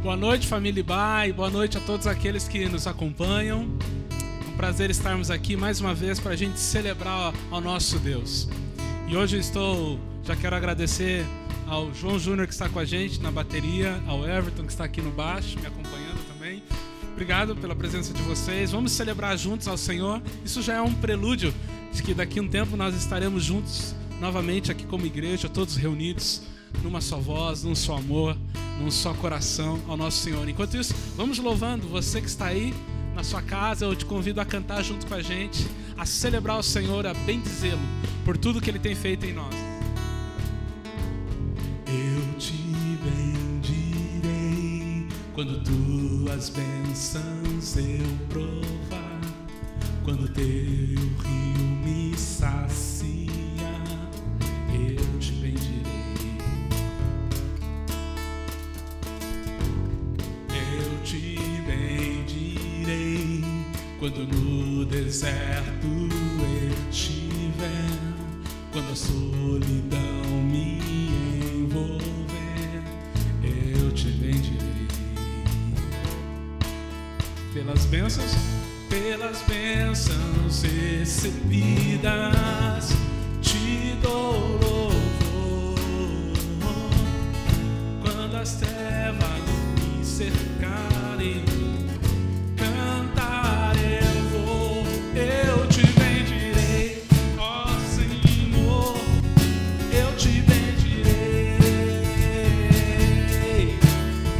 Boa noite, família Ibai, boa noite a todos aqueles que nos acompanham. É um prazer estarmos aqui mais uma vez para a gente celebrar ao nosso Deus. E hoje já quero agradecer ao João Júnior que está com a gente na bateria, ao Everton que está aqui no baixo, me acompanhando também. Obrigado pela presença de vocês. Vamos celebrar juntos ao Senhor. Isso já é um prelúdio de que daqui a um tempo nós estaremos juntos novamente aqui como igreja, todos reunidos numa só voz, num só amor, num só coração ao nosso Senhor. Enquanto isso, vamos louvando. Você que está aí na sua casa, eu te convido a cantar junto com a gente, a celebrar o Senhor, a bendizê-lo por tudo que Ele tem feito em nós. Eu te bendirei quando tuas bênçãos eu provar, quando teu rio me sacia, eu te bendirei. Eu te bendirei quando no deserto estiver, quando a solidão me envolver, eu te bendirei. Pelas bênçãos recebidas, te dou louvor. Quando as trevas me cercarem, cantar eu vou. Eu te bendirei, ó Senhor, eu te bendirei.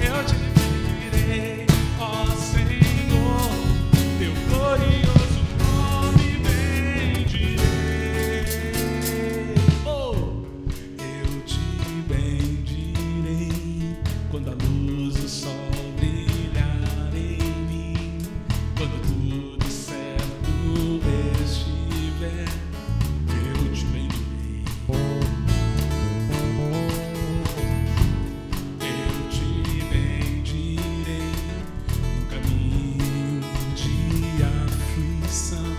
Eu te bendirei, ó Senhor, teu glorioso nome bendirei. Oh, eu te bendirei quando a luz do sol brilhar em mim, quando tudo certo estiver, eu te bendirei. Eu te bendirei no caminho de aflição,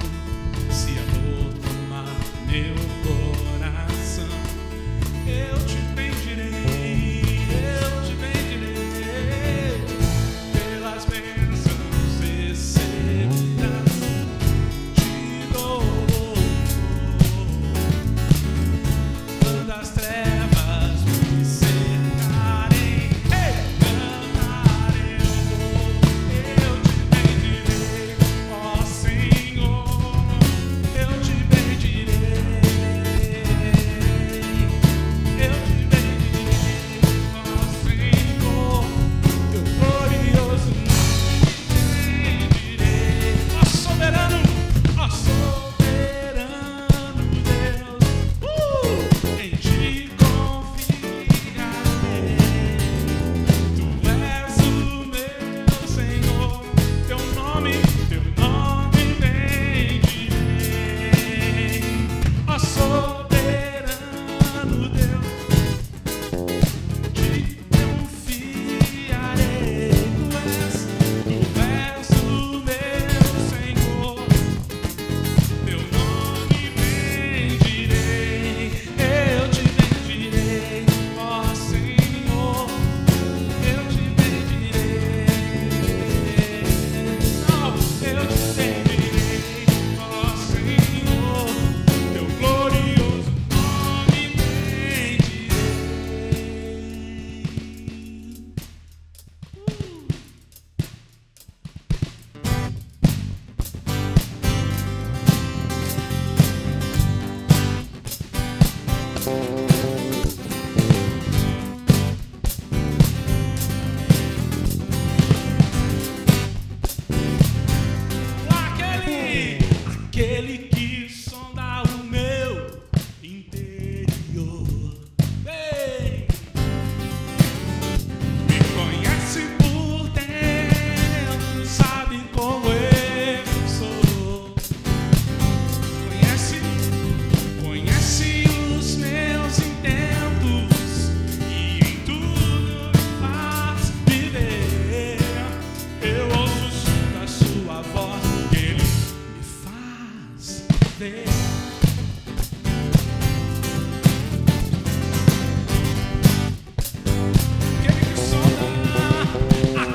se a dor tomar meu coração, eu te bendirei, eu te bendirei. Pelas bênçãos recebidas, te dou louvor. Quando as trevas me cercarem, cantar eu vou. Eu te bendirei, ó Senhor, eu te bendirei. Eu te bendirei, ó Senhor, teu glorioso nome bendirei. Ó soberano Deus, em ti confiarei. Tu és o meu Senhor, teu nome bendirei. Ó soberano Deus, te confiarei. Tu és o meu Senhor, teu nome bendirei. Eu te bendirei, ó Senhor, eu te bendirei. Não, eu te bendirei, ó Senhor, teu glorioso nome bendirei. Aquele que sonda o meu interior, ei, me conhece por dentro, sabe como eu sou. Conhece os meus intentos e em tudo me faz viver. Eu ouço o som da sua voz, ele me faz ver. Aquele que sonda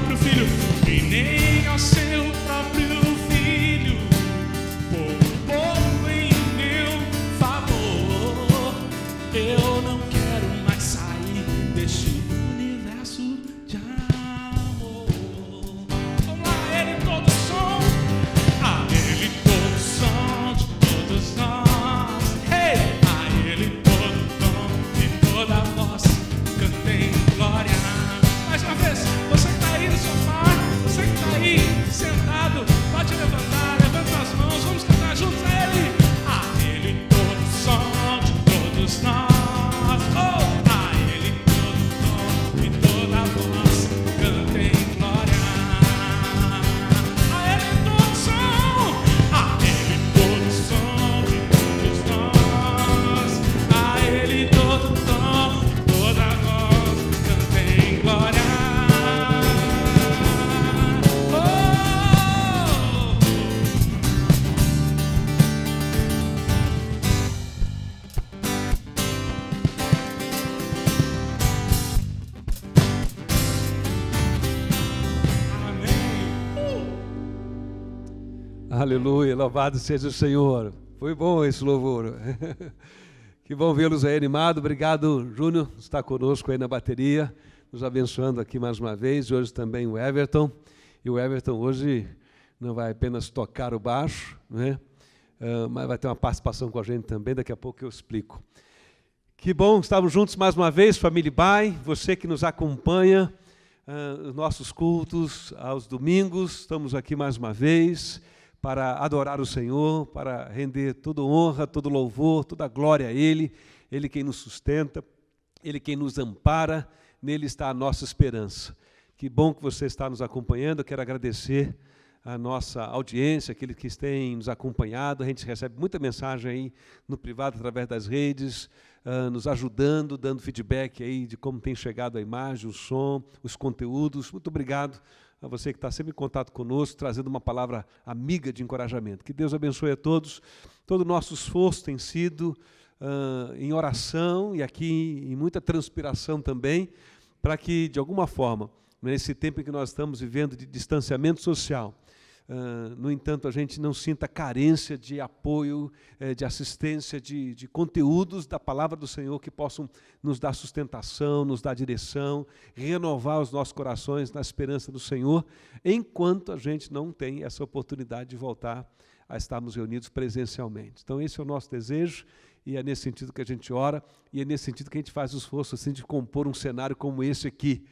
próprio filho, e nem ao seu próprio filho, poupou em meu favor. Eu não quero mais sair deste universo de amor. Vamos lá, ele todo som, a ele todo som de todos nós. Hey! A ele todo tom e toda voz cantem glória. Mais uma vez, você que está aí no sofá, você que está aí sentado, pode levantar, levanta as mãos, vamos cantar juntos a ele. A ele todo som de todos nós. Oh, a ele todo tom e toda voz cantem glória. A ele todo som, a ele todo som de todos nós. A ele todo tom, toda voz cantem glória. Oh, amém. Aleluia, louvado seja o Senhor. Foi bom esse louvor. Que bom vê-los aí animado. Obrigado, Júnior, por estar conosco aí na bateria, nos abençoando aqui mais uma vez. E hoje também o Everton. E o Everton hoje não vai apenas tocar o baixo, né? Mas vai ter uma participação com a gente também. Daqui a pouco eu explico. Que bom estarmos juntos mais uma vez, família Bai. Você que nos acompanha, os nossos cultos aos domingos. Estamos aqui mais uma vez para adorar o Senhor, para render toda honra, todo louvor, toda glória a Ele. Ele quem nos sustenta, Ele quem nos ampara, nele está a nossa esperança. Que bom que você está nos acompanhando. Eu quero agradecer a nossa audiência, aqueles que têm nos acompanhado. A gente recebe muita mensagem aí no privado, através das redes, nos ajudando, dando feedback aí de como tem chegado a imagem, o som, os conteúdos. Muito obrigado a você que está sempre em contato conosco, trazendo uma palavra amiga de encorajamento. Que Deus abençoe a todos. Todo o nosso esforço tem sido em oração e aqui em muita transpiração também, para que, de alguma forma, nesse tempo em que nós estamos vivendo de distanciamento social, no entanto, a gente não sinta carência de apoio, de assistência, de conteúdos da palavra do Senhor que possam nos dar sustentação, nos dar direção, renovar os nossos corações na esperança do Senhor, enquanto a gente não tem essa oportunidade de voltar a estarmos reunidos presencialmente. Então, esse é o nosso desejo, e é nesse sentido que a gente ora, e é nesse sentido que a gente faz o esforço assim, de compor um cenário como esse aqui.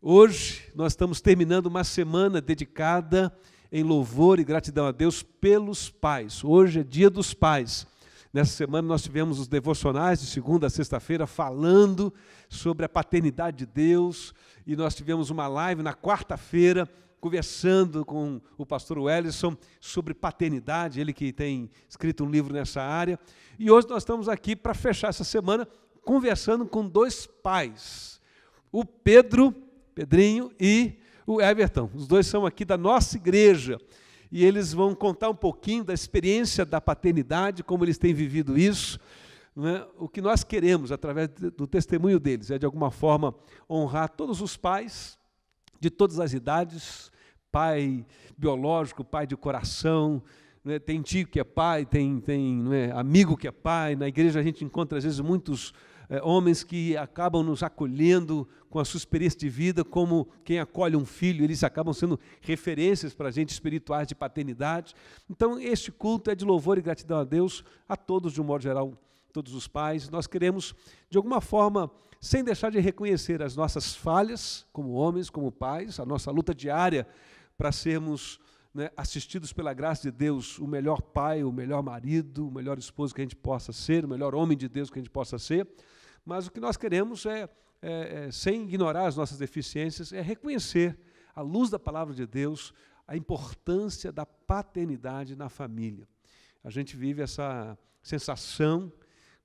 Hoje, nós estamos terminando uma semana dedicada em louvor e gratidão a Deus pelos pais. Hoje é dia dos pais. Nessa semana nós tivemos os devocionais de segunda a sexta-feira falando sobre a paternidade de Deus, e nós tivemos uma live na quarta-feira conversando com o pastor Wellison sobre paternidade, ele que tem escrito um livro nessa área. E hoje nós estamos aqui para fechar essa semana conversando com dois pais, o Pedrinho e o Everton. Os dois são aqui da nossa igreja e eles vão contar um pouquinho da experiência da paternidade, como eles têm vivido isso. Não é? O que nós queremos, através do testemunho deles, é de alguma forma honrar todos os pais, de todas as idades, pai biológico, pai de coração, não é? Tem tio que é pai, tem não é? Amigo que é pai. Na igreja a gente encontra às vezes muitos homens que acabam nos acolhendo com a sua experiência de vida, como quem acolhe um filho, eles acabam sendo referências para a gente espirituais de paternidade. Então, este culto é de louvor e gratidão a Deus, a todos, de um modo geral, todos os pais. Nós queremos, de alguma forma, sem deixar de reconhecer as nossas falhas, como homens, como pais, a nossa luta diária para sermos, né, assistidos pela graça de Deus, o melhor pai, o melhor marido, o melhor esposo que a gente possa ser, o melhor homem de Deus que a gente possa ser. Mas o que nós queremos sem ignorar as nossas deficiências, é reconhecer, à luz da palavra de Deus, a importância da paternidade na família. A gente vive essa sensação,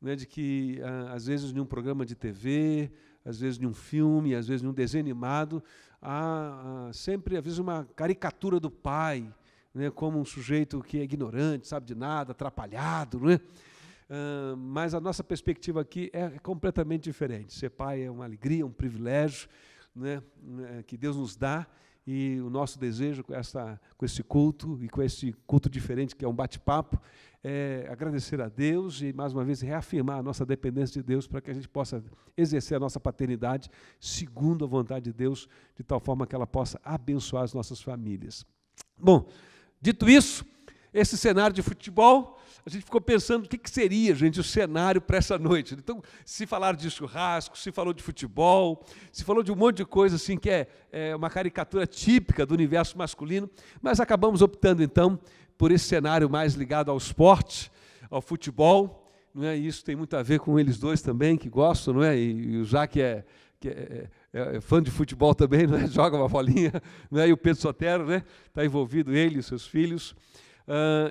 né, de que, às vezes, em um programa de TV, às vezes, em um filme, às vezes, em um desenho animado, há sempre, às vezes, uma caricatura do pai, né, como um sujeito que é ignorante, sabe de nada, atrapalhado, não é? Mas a nossa perspectiva aqui é completamente diferente. Ser pai é uma alegria, um privilégio, né, que Deus nos dá, E o nosso desejo com esse culto, e com esse culto diferente, que é um bate-papo, é agradecer a Deus e, mais uma vez, reafirmar a nossa dependência de Deus para que a gente possa exercer a nossa paternidade segundo a vontade de Deus, de tal forma que ela possa abençoar as nossas famílias. Bom, dito isso, esse cenário de futebol, a gente ficou pensando o que seria, gente, o cenário para essa noite. Então, se falaram de churrasco, se falou de futebol, se falou de um monte de coisa assim que é uma caricatura típica do universo masculino, mas acabamos optando, então, por esse cenário mais ligado ao esporte, ao futebol, não é? Isso tem muito a ver com eles dois também, que gostam, não é? E o Jaque é fã de futebol também, não é? Joga uma bolinha, não é? E o Pedro Sotero, né? Está envolvido, ele e os seus filhos.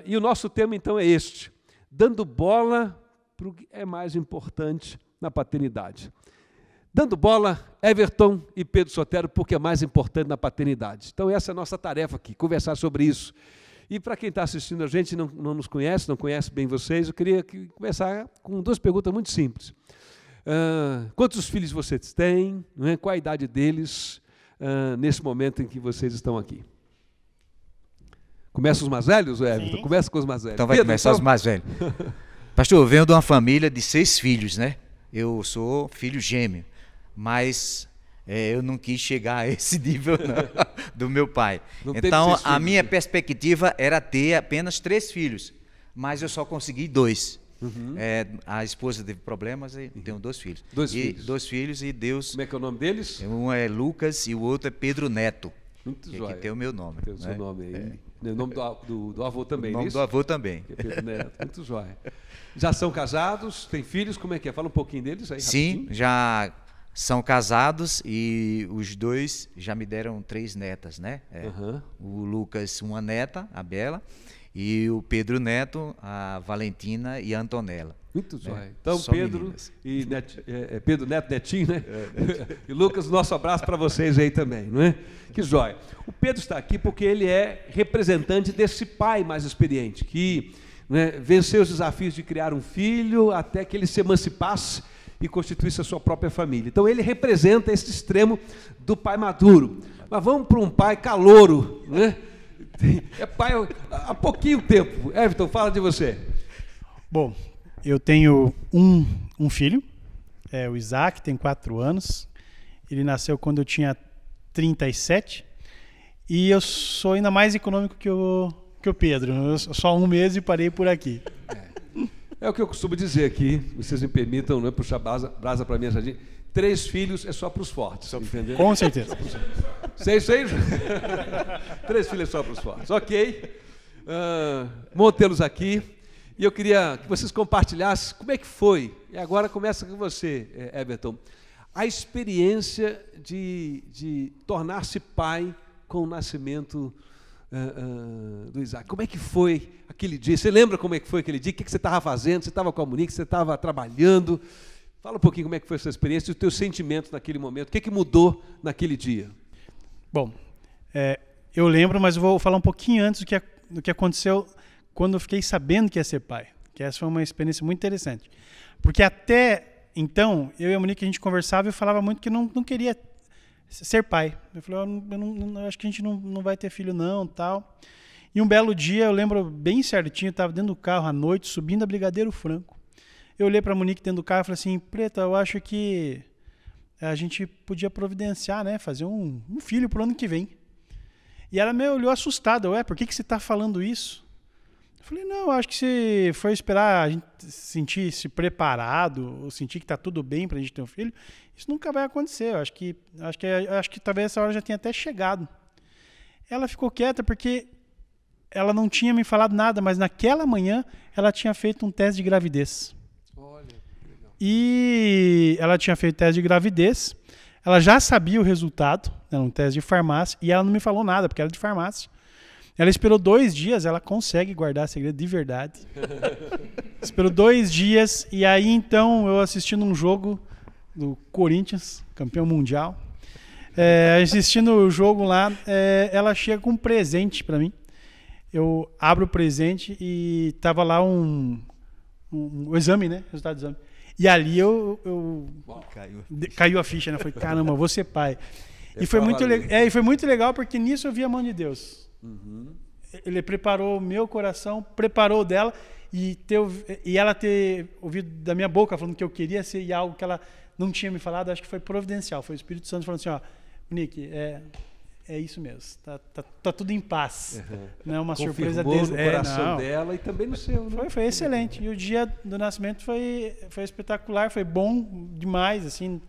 E o nosso tema, então, é este: dando bola para o que é mais importante na paternidade. Dando bola, Everton e Pedro Sotero, porque é mais importante na paternidade. Então, essa é a nossa tarefa aqui, conversar sobre isso. E para quem está assistindo a gente, não nos conhece, não conhece bem vocês, eu queria começar com duas perguntas muito simples. Quantos filhos vocês têm? Não é? Qual a idade deles nesse momento em que vocês estão aqui? Começa os mais velhos, Everton? Sim. Começa com os mais velhos. Então vai começar os mais velhos. Pastor, eu venho de uma família de 6 filhos, né? Eu sou filho gêmeo, mas eu não quis chegar a esse nível não, do meu pai. Não então, teve 6 a filhos, minha né? perspectiva era ter apenas 3 filhos, mas eu só consegui 2. Uhum. A esposa teve problemas e tenho 2 filhos. Dois filhos. 2 filhos e Deus... Como é que é o nome deles? Um é Lucas e o outro é Pedro Neto. Muito Que jóia. tem o meu nome. Tem o seu né? nome aí. O nome do avô também, O não é nome isso? do avô também. Que é Pedro Neto. Muito jóia. Já são casados? Têm filhos? Como é que é? Fala um pouquinho deles aí, Sim, rapidinho. já são casados e os 2 já me deram 3 netas, né? Uhum. O Lucas, uma neta, a Bela, e o Pedro Neto, a Valentina e a Antonella. Muito jóia. Então, Só Pedro meninas. e Pedro Neto, Netinho, né? E Lucas, nosso abraço para vocês aí também, não é? Que jóia. O Pedro está aqui porque ele é representante desse pai mais experiente, que, né, venceu os desafios de criar um filho até que ele se emancipasse e constituísse a sua própria família. Então, ele representa esse extremo do pai maduro. Mas vamos para um pai calouro, né? É pai há pouquinho tempo. Everton, fala de você. Bom, eu tenho um filho, o Isaac, tem 4 anos. Ele nasceu quando eu tinha 37. E eu sou ainda mais econômico que o Pedro. Eu só 1 mês e parei por aqui. É o que eu costumo dizer aqui, vocês me permitam, não é puxar brasa para minha jardim. 3 filhos é só para os fortes, entendeu? Com certeza. 6? 3 filhos é só para os fortes. Ok. Bom tê-los aqui. E eu queria que vocês compartilhassem como é que foi. E agora começa com você, Everton. A experiência de tornar-se pai com o nascimento do Isaac. Como é que foi aquele dia? Você lembra como é que foi aquele dia? O que você estava fazendo? Você estava com a Monique? Você estava trabalhando? Fala um pouquinho como é que foi essa experiência e os teus sentimentos naquele momento. O que mudou naquele dia? Bom, eu lembro, mas eu vou falar um pouquinho antes do que aconteceu quando eu fiquei sabendo que ia ser pai. Que essa foi uma experiência muito interessante. Porque até então, eu e a Monique, a gente conversava e eu falava muito que não queria ser pai. Eu falei, eu acho que a gente não vai ter filho não, tal. E um belo dia, eu lembro bem certinho, eu estava dentro do carro à noite, subindo a Brigadeiro Franco. Eu olhei para a Monique dentro do carro e falei assim, Preta, eu acho que a gente podia providenciar, né, fazer um filho para o ano que vem. E ela me olhou assustada, por que você está falando isso? Eu falei, não, eu acho que se for esperar a gente sentir-se preparado, ou sentir que está tudo bem para a gente ter um filho, isso nunca vai acontecer. Eu acho que talvez essa hora já tenha até chegado. Ela ficou quieta porque ela não tinha me falado nada, mas naquela manhã ela tinha feito um teste de gravidez. Olha, que legal. E ela tinha feito teste de gravidez, ela já sabia o resultado, era um teste de farmácia, e ela não me falou nada, porque era de farmácia. Ela esperou 2 dias, ela consegue guardar segredo de verdade. Esperou 2 dias, e aí então eu assistindo um jogo do Corinthians, campeão mundial, assistindo o jogo lá, ela chega com um presente para mim. Eu abro o presente e tava lá o exame, né? Resultado do exame. E ali caiu a ficha, né? Eu falei, caramba, vou ser pai. E foi muito legal porque nisso eu vi a mão de Deus. Ele preparou o meu coração, preparou o dela, e ela ter ouvido da minha boca falando que eu queria ser e algo que ela não tinha me falado, acho que foi providencial. Foi o Espírito Santo falando assim, ó, Nick, é isso mesmo, tá tudo em paz. Não é uma surpresa no coração dela e também no seu. Né? Foi excelente. E o dia do nascimento foi espetacular, foi bom demais, assim,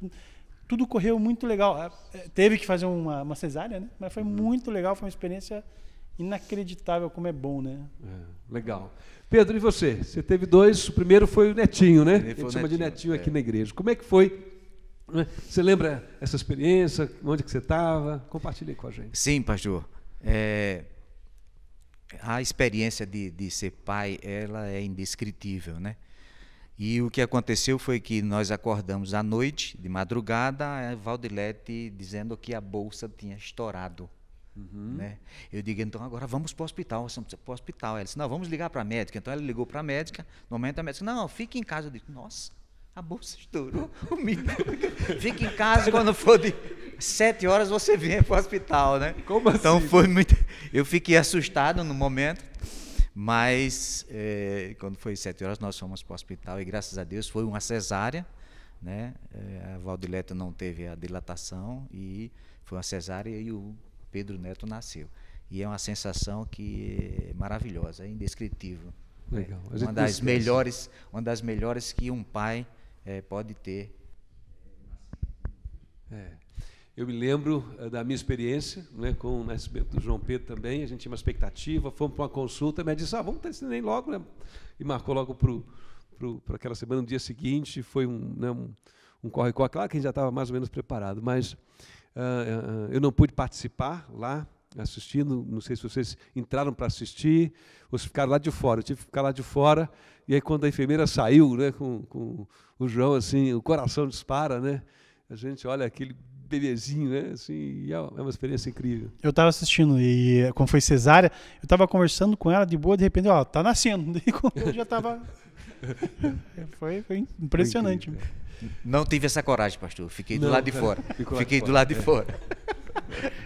tudo correu muito legal. Teve que fazer uma cesárea, né? Mas foi muito legal, foi uma experiência inacreditável como é bom, né? Legal. Pedro, e você? Você teve dois, o primeiro foi o netinho, né? A gente chama de netinho aqui na igreja. Como é que foi? Você lembra essa experiência? Onde que você estava? Compartilhe com a gente. Sim, pastor. A experiência de ser pai, ela é indescritível, né? E o que aconteceu foi que nós acordamos à noite, de madrugada, a Valdilete dizendo que a bolsa tinha estourado. Né? Eu digo, então agora vamos para o hospital, vamos para o hospital. Ela disse, não, vamos ligar para a médica. Então ela ligou para a médica, no momento a médica disse, não, fique em casa. Eu digo, nossa, a bolsa estourou. Fique em casa, quando for de 7 horas você vem para o hospital, né? Como assim? Então foi muito... Eu fiquei assustado no momento, mas quando foi 7 horas nós fomos para o hospital e graças a Deus foi uma cesárea, né? A Valdilete não teve a dilatação e foi uma cesárea e o Pedro Neto nasceu. E é uma sensação que é maravilhosa, é indescritível. Legal. Uma das melhores que um pai pode ter. Eu me lembro da minha experiência, né, com o nascimento do João Pedro também. A gente tinha uma expectativa, fomos para uma consulta, a médica disse, vamos ter esse neném logo, né? E marcou logo para aquela semana, no dia seguinte, foi um corre-corre. Claro que a gente já estava mais ou menos preparado, mas eu não pude participar lá, assistindo, não sei se vocês entraram para assistir ou se ficaram lá de fora. Eu tive que ficar lá de fora, e aí quando a enfermeira saiu, né, com o João, assim, o coração dispara, né? A gente olha aquele bebezinho, né? Assim, é uma experiência incrível. Eu estava assistindo e quando foi cesárea, eu estava conversando com ela de boa, de repente, tá nascendo. Eu já estava... Foi impressionante. Não tive essa coragem, pastor. Fiquei do lado de fora. Fiquei do lado de fora.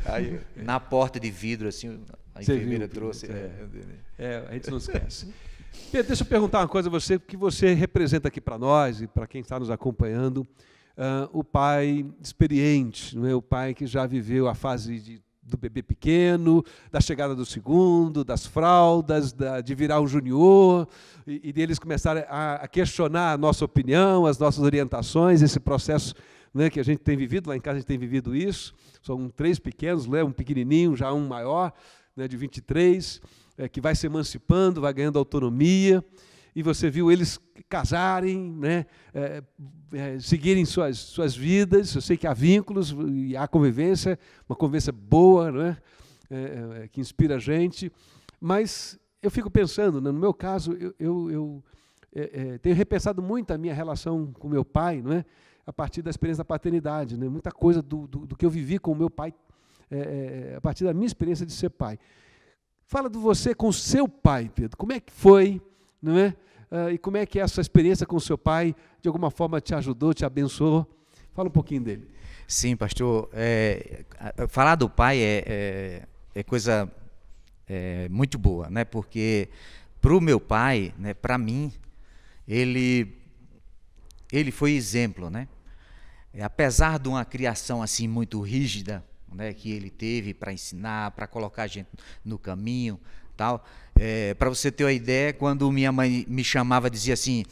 Aí, na porta de vidro, assim, a enfermeira trouxe. A gente não esquece. Pedro, deixa eu perguntar uma coisa a você, que você representa aqui para nós e para quem está nos acompanhando, o pai experiente, não é? O pai que já viveu a fase do bebê pequeno, da chegada do segundo, das fraldas, de virar um junior, e deles começarem a questionar a nossa opinião, as nossas orientações, esse processo, né, que a gente tem vivido, lá em casa a gente tem vivido isso. São 3 pequenos, né, um pequenininho, já um maior, né, de 23, que vai se emancipando, vai ganhando autonomia, e você viu eles casarem, né, seguirem suas vidas. Eu sei que há vínculos e há convivência, uma convivência boa, né, que inspira a gente, mas eu fico pensando, né, no meu caso, eu tenho repensado muito a minha relação com meu pai, não é? A partir da experiência da paternidade, né? Muita coisa do que eu vivi com o meu pai, a partir da minha experiência de ser pai. Fala de você com o seu pai, Pedro. Como é que foi, não é? E como é que essa experiência com o seu pai, de alguma forma, te ajudou, te abençoou? Fala um pouquinho dele. Sim, pastor. Falar do pai é coisa muito boa, né? Porque para o meu pai, né, para mim, ele foi exemplo, né? Apesar de uma criação assim muito rígida, né, que ele teve para ensinar, para colocar a gente no caminho, tal. Para você ter uma ideia, quando minha mãe me chamava, dizia assim,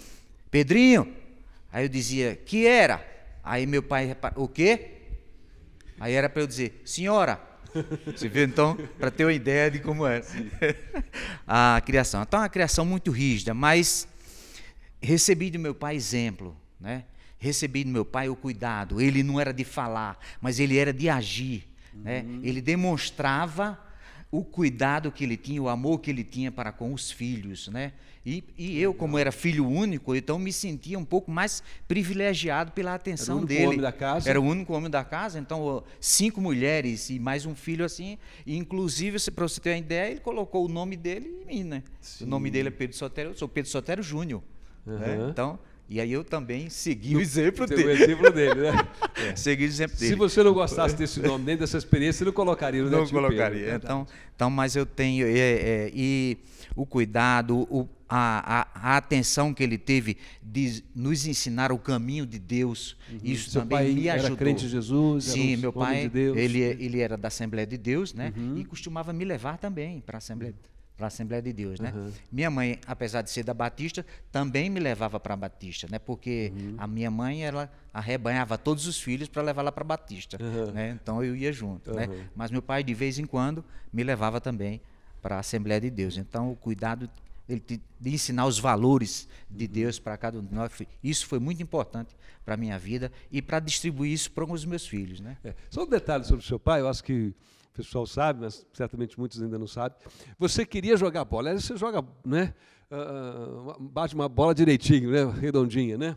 Pedrinho, aí eu dizia, que era? Aí meu pai, o quê? Aí era para eu dizer, senhora. Você vê, então, para ter uma ideia de como era a criação. Então, é uma criação muito rígida, mas recebi do meu pai exemplo, né? Recebi do meu pai o cuidado. Ele não era de falar, mas ele era de agir, né? Ele demonstrava o cuidado que ele tinha, o amor que ele tinha para com os filhos, né? E eu, como era filho único, então me sentia um pouco mais privilegiado pela atenção dele. Era o único homem da casa. Era o único homem da casa, então 5 mulheres e mais um filho assim. E, inclusive, para você ter uma ideia, ele colocou o nome dele em mim, né? Sim. O nome dele é Pedro Sotério, eu sou Pedro Sotério Júnior. Né? Então, E aí eu também segui o exemplo O dele. exemplo dele, né? Segui o exemplo dele. Se você não gostasse desse nome, nem dessa experiência, você não colocaria o Não Netinho colocaria. Pedro. Então, mas eu tenho e o cuidado, a atenção que ele teve de nos ensinar o caminho de Deus, isso Seu também pai me era ajudou. crente em Jesus? Sim, era um meu homem pai, de Deus. ele era da Assembleia de Deus, né? E costumava me levar também para a Assembleia de Deus, né? Minha mãe, apesar de ser da Batista, também me levava para a Batista, né? Porque a minha mãe, ela arrebanhava todos os filhos para levar lá para a Batista, né? Então eu ia junto, né? Mas meu pai, de vez em quando, me levava também para a Assembleia de Deus. Então o cuidado de ensinar os valores de Deus para cada um de nós, isso foi muito importante para a minha vida e para distribuir isso para os meus filhos, né? Só um detalhe sobre o seu pai, eu acho que o pessoal sabe, mas certamente muitos ainda não sabem. Você queria jogar bola, aí você joga, né? Bate uma bola direitinho, né? Redondinha, né?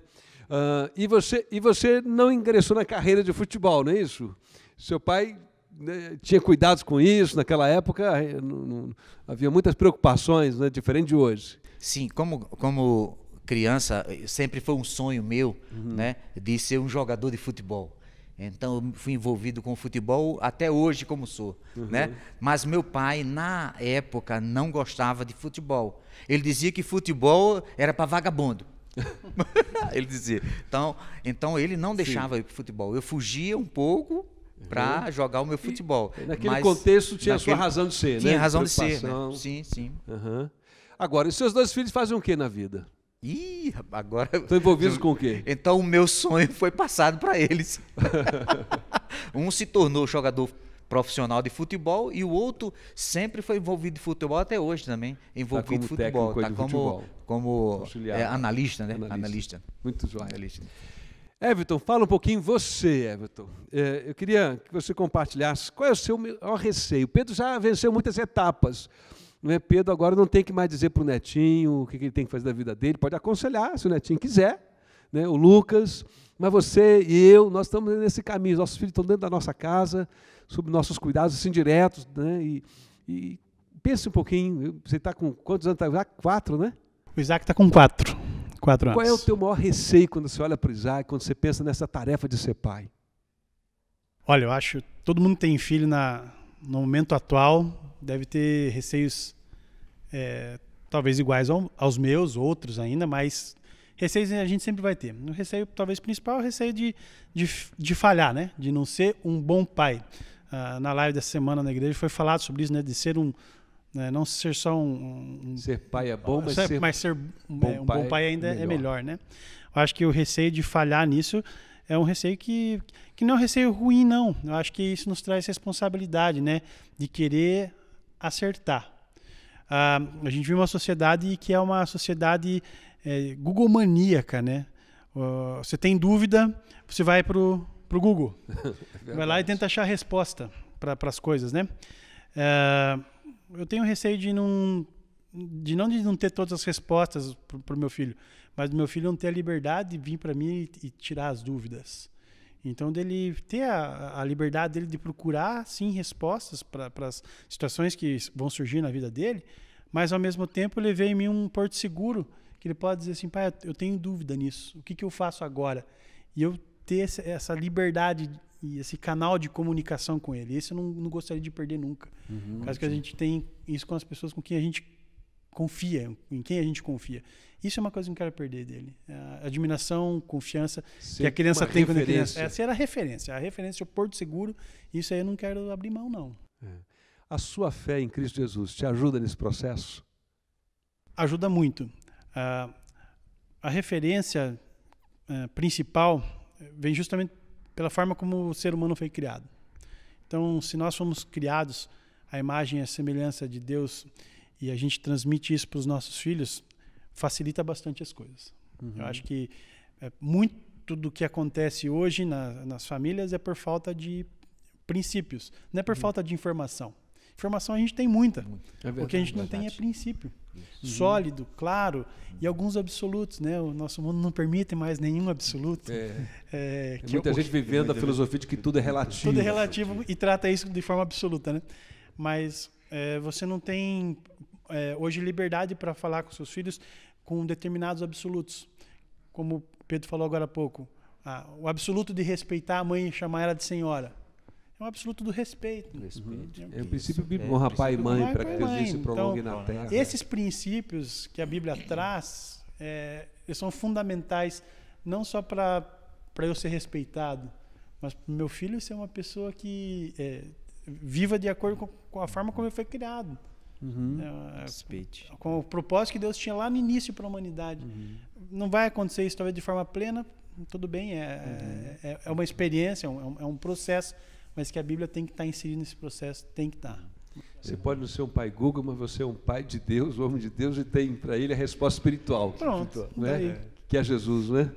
E você não ingressou na carreira de futebol, não é isso? Seu pai, né, tinha cuidados com isso naquela época, não havia muitas preocupações, né? Diferente de hoje. Sim, como criança, sempre foi um sonho meu, né? De ser um jogador de futebol. Então, eu fui envolvido com o futebol até hoje como sou, né? Mas meu pai, na época, não gostava de futebol. Ele dizia que futebol era para vagabundo. Ele dizia. Então, ele não deixava eu ir para futebol. Eu fugia um pouco para jogar o meu futebol. Naquele contexto tinha a sua razão de ser, né? Tinha razão de ser, né? Sim. Agora, e seus dois filhos fazem o que na vida? Ih, agora... Estão envolvidos com o quê? Então o meu sonho foi passado para eles. Um se tornou jogador profissional de futebol e o outro sempre foi envolvido em futebol, até hoje também, envolvido em futebol. Está como analista, né? Analista. Muito jóia. Everton, fala um pouquinho você, Everton. Eu queria que você compartilhasse qual é o seu maior receio. Pedro já venceu muitas etapas. Pedro agora não tem que mais dizer para o netinho o que ele tem que fazer da vida dele, pode aconselhar se o netinho quiser, né? O Lucas, mas você e eu, nós estamos nesse caminho, nossos filhos estão dentro da nossa casa, sob nossos cuidados assim diretos, né? E pense um pouquinho, você está com quantos anos? Tá? 4, né? O Isaac está com 4 anos. Qual é o teu maior receio quando você olha para o Isaac, quando você pensa nessa tarefa de ser pai? Olha, eu acho que todo mundo que tem filho no momento atual deve ter receios talvez iguais aos meus, outros ainda, mas receios a gente sempre vai ter. O receio talvez principal é o receio de falhar, né? De não ser um bom pai. Na live dessa semana na igreja foi falado sobre isso, né? De ser não ser só ser pai é bom, mas ser um bom pai ainda é melhor, né? Eu acho que o receio de falhar nisso é um receio que não é um receio ruim, não. Eu acho que isso nos traz responsabilidade, né? De querer acertar. A gente vive uma sociedade que é uma sociedade Google maníaca, né? Você tem dúvida, você vai pro Google. Vai lá e tenta achar a resposta para as coisas, né? Eu tenho receio de não ter todas as respostas para o meu filho, mas do meu filho não ter a liberdade de vir para mim e tirar as dúvidas. Então, dele ter a liberdade dele de procurar, sim, respostas para as situações que vão surgir na vida dele, mas, ao mesmo tempo, eu levei em mim um porto seguro, que ele pode dizer assim, pai, eu tenho dúvida nisso, o que eu faço agora? E eu ter essa liberdade e esse canal de comunicação com ele. Esse eu não gostaria de perder nunca. Caso que a gente tem isso com as pessoas com quem a gente confia, em quem a gente confia. Isso é uma coisa que eu não quero perder dele. A admiração, confiança que a criança tem quando é criança. Essa era a referência. A referência é o porto seguro. Isso aí eu não quero abrir mão, não. A sua fé em Cristo Jesus te ajuda nesse processo? Ajuda muito. A referência principal vem justamente pela forma como o ser humano foi criado. Então, se nós fomos criados à imagem e à semelhança de Deus e a gente transmite isso para os nossos filhos, facilita bastante as coisas. Eu acho que muito do que acontece hoje nas famílias é por falta de princípios, não é por falta de informação. Informação a gente tem muita, o que a gente não tem é princípio. Sólido, claro, e alguns absolutos, né? O nosso mundo não permite mais nenhum absoluto. Muita gente vivendo a filosofia de que tudo é relativo. Tudo é relativo e trata isso de forma absoluta, né? Mas você não tem hoje liberdade para falar com seus filhos com determinados absolutos. como o Pedro falou agora há pouco, o absoluto de respeitar a mãe e chamar ela de senhora. É um absoluto do respeito. É o princípio bíblico, honra pai e mãe, para que Deus se prolongue na terra. Esses princípios que a Bíblia traz, eles são fundamentais, não só para eu ser respeitado, mas para o meu filho ser uma pessoa que viva de acordo com a forma como ele foi criado. Com o propósito que Deus tinha lá no início para a humanidade. Não vai acontecer isso talvez de forma plena, tudo bem, é uma experiência, é um processo, mas que a Bíblia tem que estar inserida nesse processo, tem que estar. Você pode não ser um pai Google, mas você é um pai de Deus, um homem de Deus, e tem para ele a resposta espiritual. Pronto, né? Que é Jesus, né?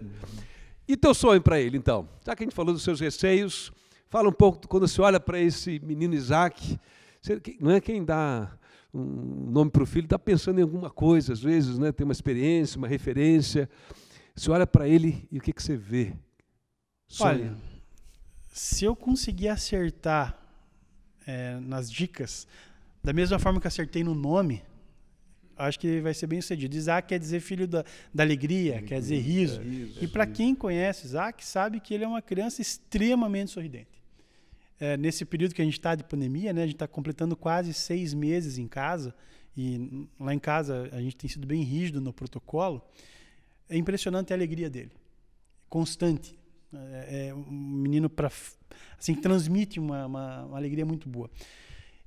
E teu sonho para ele, então? Já que a gente falou dos seus receios, fala um pouco, quando você olha para esse menino Isaac, não é quem dá um nome para o filho, está pensando em alguma coisa, às vezes, né? Tem uma experiência, uma referência. Você olha para ele e o que você vê? Sonha. Olha, se eu conseguir acertar nas dicas, da mesma forma que acertei no nome, acho que vai ser bem sucedido. Isaac quer dizer filho da alegria, quer dizer riso. E para quem conhece Isaac, sabe que ele é uma criança extremamente sorridente. Nesse período que a gente está de pandemia, né, a gente está completando quase 6 meses em casa, e lá em casa a gente tem sido bem rígido no protocolo. É impressionante a alegria dele, constante. Um menino assim, transmite uma alegria muito boa.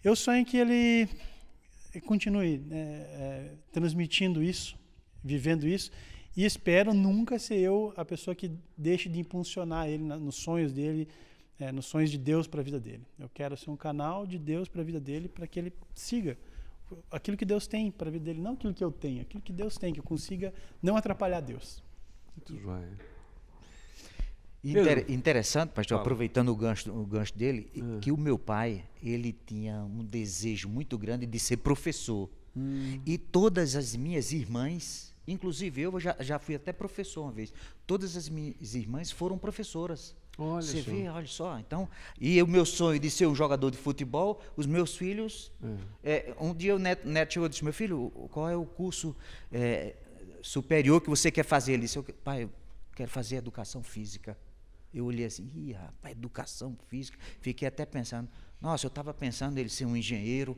Eu sonho que ele continue transmitindo isso, vivendo isso, e espero nunca ser eu a pessoa que deixe de impulsionar ele nos sonhos dele, nos sonhos de Deus para a vida dele. Eu quero ser um canal de Deus para a vida dele, para que ele siga aquilo que Deus tem para a vida dele, não aquilo que eu tenho, aquilo que Deus tem, que eu consiga não atrapalhar Deus. Muito joia. Interessante, pastor, aproveitando o gancho dele, que o meu pai, ele tinha um desejo muito grande de ser professor. E todas as minhas irmãs, inclusive eu já fui até professor uma vez, todas as minhas irmãs foram professoras. Você vê, olha só. Então, e o meu sonho de ser um jogador de futebol, os meus filhos... um dia o neto chegou e disse, meu filho, qual é o curso superior que você quer fazer? Ele disse, pai, eu quero fazer educação física. Eu olhei assim, rapaz, educação física. Fiquei até pensando, nossa, eu estava pensando ele ser um engenheiro,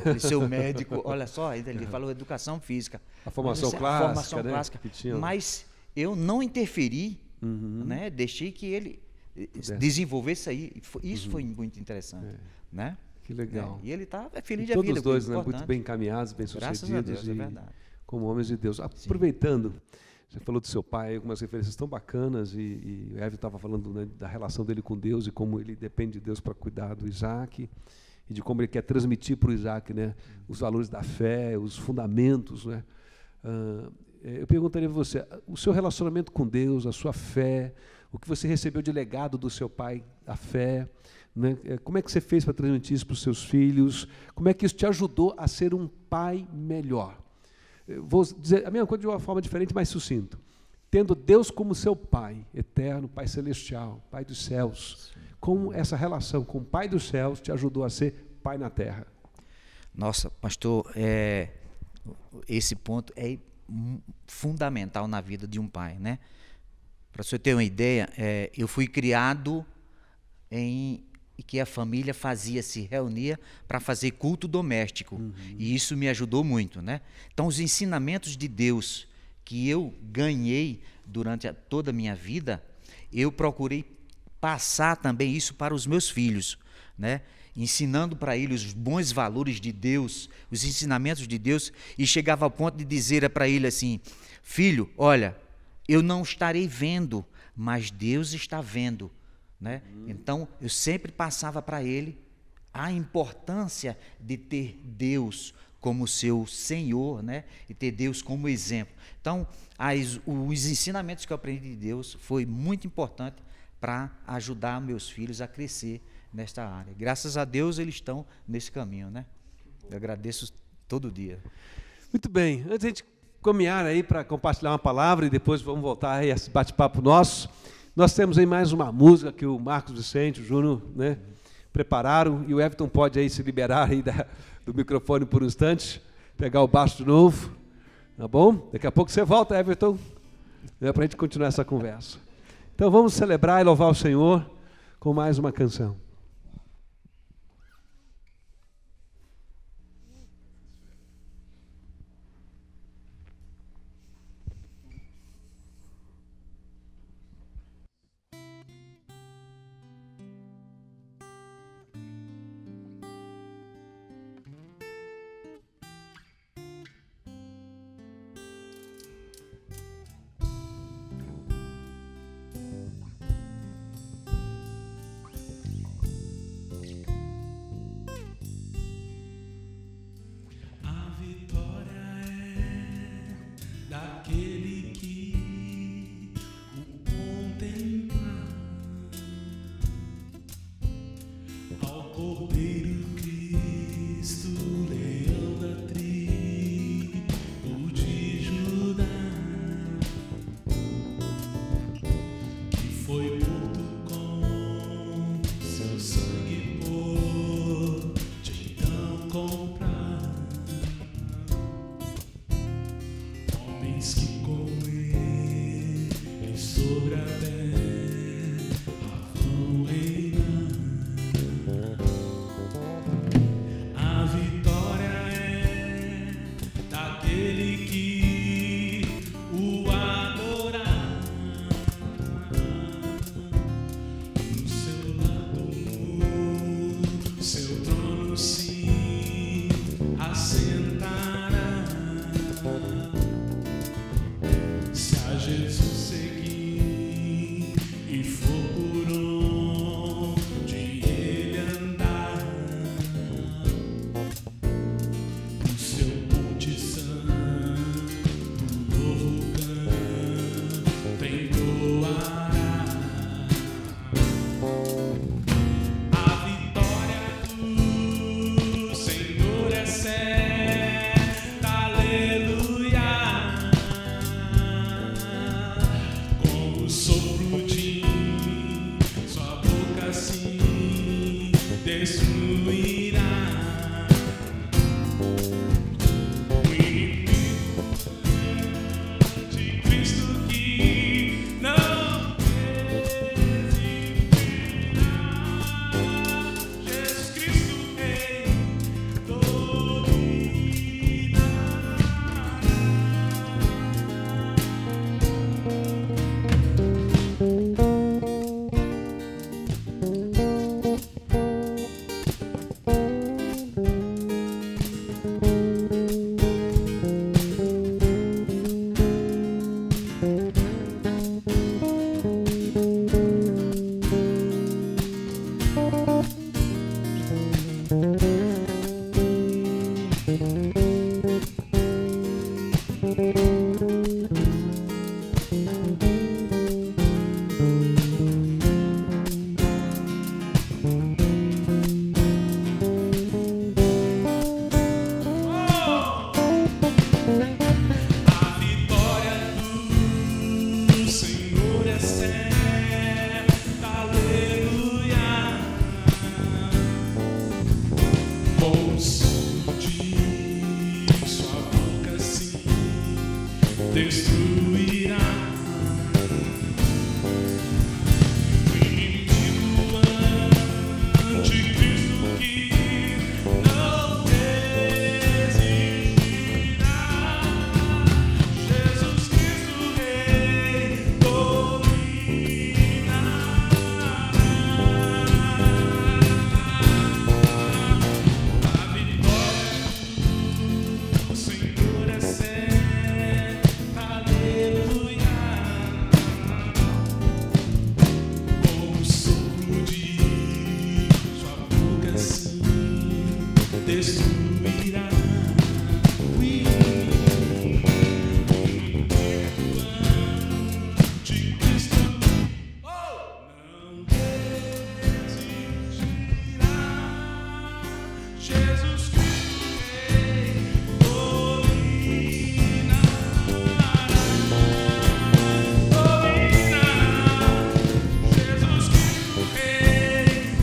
ele ser um médico. Olha só, ele falou educação física. A formação clássica, que tinha. Mas eu não interferi, né? Deixei que ele desenvolvesse aí. Isso foi muito interessante. Né? Que legal. E ele está feliz de todos vida. Todos os dois, né, muito bem encaminhados, bem sucedidos. Graças a Deus, é verdade. Como homens de Deus. Aproveitando, você falou do seu pai, algumas referências tão bacanas, e o Évio estava falando, né, da relação dele com Deus e como ele depende de Deus para cuidar do Isaac, e de como ele quer transmitir para o Isaac, né, os valores da fé, os fundamentos. Né? Eu perguntaria a você, o seu relacionamento com Deus, a sua fé, o que você recebeu de legado do seu pai, a fé, né? Como é que você fez para transmitir isso para os seus filhos? Como é que isso te ajudou a ser um pai melhor? Vou dizer a mesma coisa de uma forma diferente, mais sucinto. Tendo Deus como seu Pai eterno, Pai celestial, Pai dos céus, como essa relação com o Pai dos céus te ajudou a ser Pai na terra? Nossa, pastor, esse ponto é fundamental na vida de um pai, né? Para você ter uma ideia, eu fui criado em que a família se reunia para fazer culto doméstico. E isso me ajudou muito, né? Então, os ensinamentos de Deus que eu ganhei durante toda a minha vida, eu procurei passar também isso para os meus filhos, né? Ensinando para eles os bons valores de Deus, os ensinamentos de Deus, e chegava ao ponto de dizer para ele assim, filho, olha, eu não estarei vendo, mas Deus está vendo. Né? Então, eu sempre passava para ele a importância de ter Deus como seu Senhor, né? E ter Deus como exemplo. Então, os ensinamentos que eu aprendi de Deus foi muito importante para ajudar meus filhos a crescer nesta área. Graças a Deus, eles estão nesse caminho. Né? Eu agradeço todo dia. Muito bem. Antes de a gente caminhar aí para compartilhar uma palavra e depois vamos voltar aí a esse bate-papo nosso, nós temos aí mais uma música que o Marcos Vicente, o Júnior, né, prepararam, e o Everton pode aí se liberar aí do microfone por um instante, pegar o baixo de novo, tá bom? Daqui a pouco você volta, Everton. Para a gente continuar essa conversa. Então vamos celebrar e louvar o Senhor com mais uma canção. Daquele que o contempla, ao Cordeiro Cristo, leão da tribo de Judá, que foi morto com seu sangue por te então comprar. Que com ele sobre a terra vão reinar. A vitória é daquele que o adorar. No seu lado, no seu trono se assentará. Se a Jesus seguir e for por onde ele andar, o seu monte santo, novo canto entoará. A vitória do Senhor é certa, aleluia. Com o sopro de sua boca assim destruirá o inimigo de Cristo que não resistirá. Jesus Cristo Rei dominará. A vitória do Senhor é certa, aleluia. Com o som de sua boca assim destruirá o inimigo anticristo que não resistirá. Jesus Cristo Rei dominará. A vitória do Senhor é certa, aleluia. Com o sopro de sua boca assim destruirá o inimigo de Cristo. Não resistirá. Jesus Cristo Rei dominará. Jesus Cristo Rei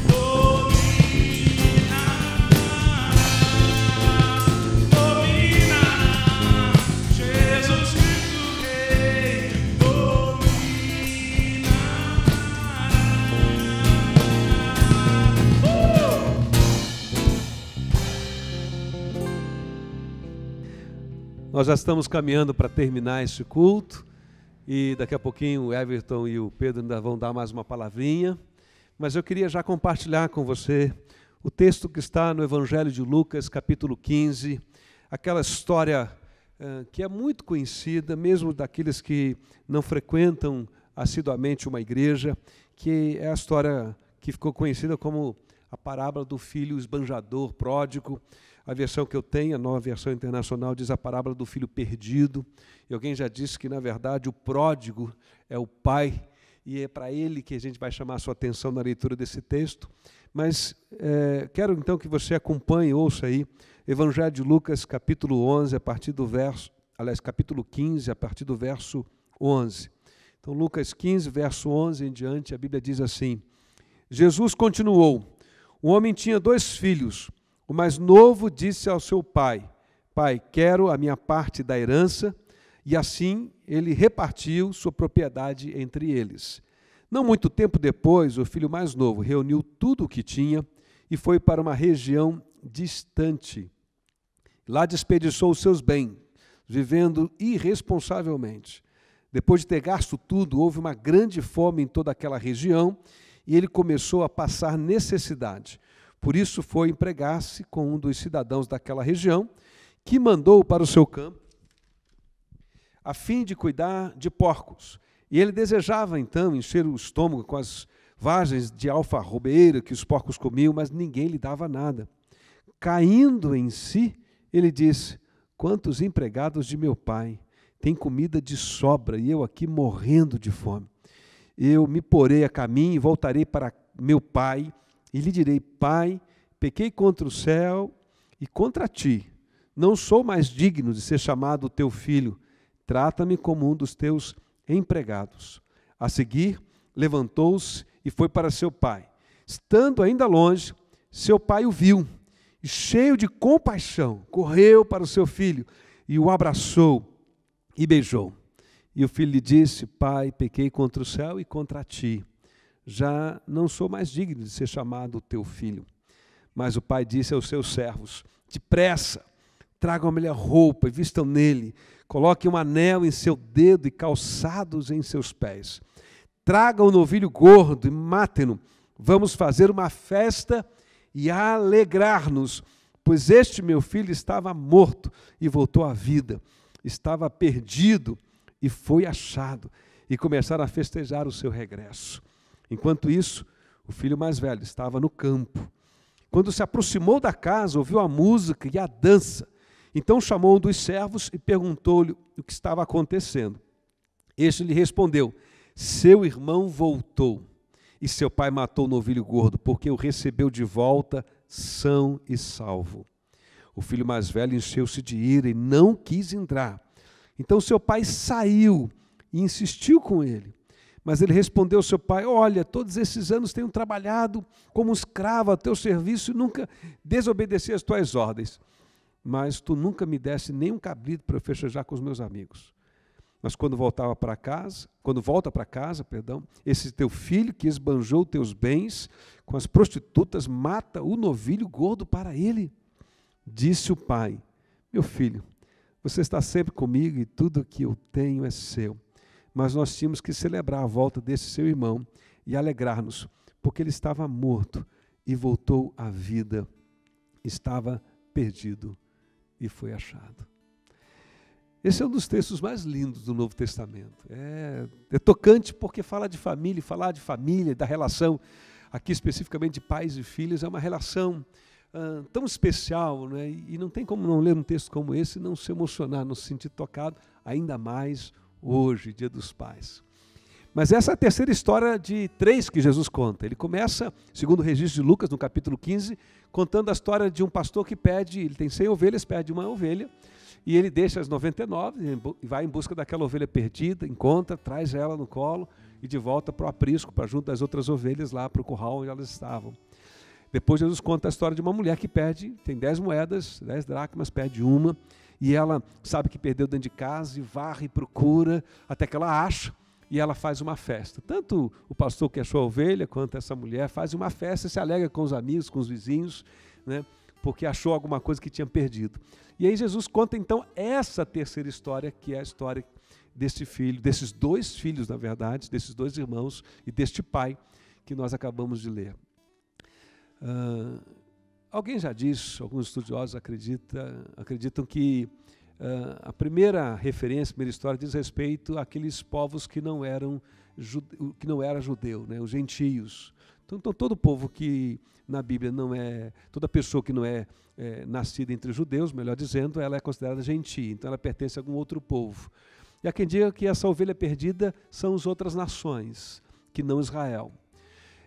dominará. Jesus Cristo Rei dominará. Nós já estamos caminhando para terminar esse culto e daqui a pouquinho o Everton e o Pedro ainda vão dar mais uma palavrinha, mas eu queria já compartilhar com você o texto que está no Evangelho de Lucas, capítulo 15, aquela história que é muito conhecida, mesmo daqueles que não frequentam assiduamente uma igreja, que é a história que ficou conhecida como a parábola do filho esbanjador, pródigo. A versão que eu tenho, a nova versão internacional, diz a parábola do filho perdido. E alguém já disse que, na verdade, o pródigo é o pai, e é para ele que a gente vai chamar a sua atenção na leitura desse texto. Mas quero então que você acompanhe, ouça aí, Evangelho de Lucas, capítulo 11, a partir do verso, aliás, capítulo 15, a partir do verso 11. Então, Lucas 15, verso 11 em diante, a Bíblia diz assim: Jesus continuou, um homem tinha 2 filhos. O mais novo disse ao seu pai: Pai, quero a minha parte da herança. E assim ele repartiu sua propriedade entre eles. Não muito tempo depois, o filho mais novo reuniu tudo o que tinha e foi para uma região distante. Lá desperdiçou os seus bens, vivendo irresponsavelmente. Depois de ter gasto tudo, houve uma grande fome em toda aquela região e ele começou a passar necessidade. Por isso foi empregar-se com um dos cidadãos daquela região, que mandou para o seu campo, a fim de cuidar de porcos. E ele desejava, então, encher o estômago com as vagens de alfarrobeira que os porcos comiam, mas ninguém lhe dava nada. Caindo em si, ele disse: quantos empregados de meu pai têm comida de sobra, e eu aqui morrendo de fome. Eu me porei a caminho e voltarei para meu pai, e lhe direi: Pai, pequei contra o céu e contra ti. Não sou mais digno de ser chamado teu filho. Trata-me como um dos teus empregados. A seguir, levantou-se e foi para seu pai. Estando ainda longe, seu pai o viu e, cheio de compaixão, correu para o seu filho e o abraçou e beijou. E o filho lhe disse: Pai, pequei contra o céu e contra ti. Já não sou mais digno de ser chamado teu filho. Mas o pai disse aos seus servos: depressa, tragam a melhor roupa e vistam nele. Coloquem um anel em seu dedo e calçados em seus pés. Tragam um novilho gordo e matem-no. Vamos fazer uma festa e alegrar-nos, pois este meu filho estava morto e voltou à vida. Estava perdido e foi achado. E começaram a festejar o seu regresso. Enquanto isso, o filho mais velho estava no campo. Quando se aproximou da casa, ouviu a música e a dança. Então chamou um dos servos e perguntou-lhe o que estava acontecendo. Este lhe respondeu: seu irmão voltou, e seu pai matou o novilho gordo, porque o recebeu de volta são e salvo. O filho mais velho encheu-se de ira e não quis entrar. Então seu pai saiu e insistiu com ele. Mas ele respondeu ao seu pai: olha, todos esses anos tenho trabalhado como escravo a teu serviço e nunca desobedeci às tuas ordens. Mas tu nunca me deste nem um cabrito para eu festejar com os meus amigos. Mas quando volta para casa, esse teu filho que esbanjou teus bens com as prostitutas mata o novilho gordo para ele. Disse o pai: meu filho, você está sempre comigo e tudo que eu tenho é seu. Mas nós tínhamos que celebrar a volta desse seu irmão e alegrar-nos, porque ele estava morto e voltou à vida. Estava perdido e foi achado. Esse é um dos textos mais lindos do Novo Testamento. É tocante porque fala de família, e falar de família, da relação, aqui especificamente de pais e filhos, é uma relação tão especial, né? E não tem como não ler um texto como esse e não se emocionar, não se sentir tocado, ainda mais hoje, Dia dos Pais. Mas essa é a terceira história de 3 que Jesus conta. Ele começa, segundo o registro de Lucas, no capítulo 15, contando a história de um pastor que ele tem 100 ovelhas, perde uma ovelha, e ele deixa as 99 e vai em busca daquela ovelha perdida, encontra, traz ela no colo e de volta para o aprisco, para junto das outras ovelhas lá para o curral onde elas estavam. Depois Jesus conta a história de uma mulher que tem 10 moedas, 10 dracmas, perde uma, e ela sabe que perdeu dentro de casa e varre e procura até que ela acha. E ela faz uma festa. Tanto o pastor que achou a ovelha, quanto essa mulher faz uma festa e se alegra com os amigos, com os vizinhos, né? porque achou alguma coisa que tinha perdido. E aí Jesus conta então essa terceira história, que é a história deste filho, desses dois filhos, na verdade, desses dois irmãos e deste pai que nós acabamos de ler. Alguém já disse, alguns estudiosos acreditam que a primeira referência, a primeira história diz respeito àqueles povos que não era judeu, né, os gentios. Então todo povo que na Bíblia não é, toda pessoa que não é nascida entre judeus, melhor dizendo, ela é considerada gentia, então ela pertence a algum outro povo. E há quem diga que essa ovelha perdida são as outras nações, que não Israel.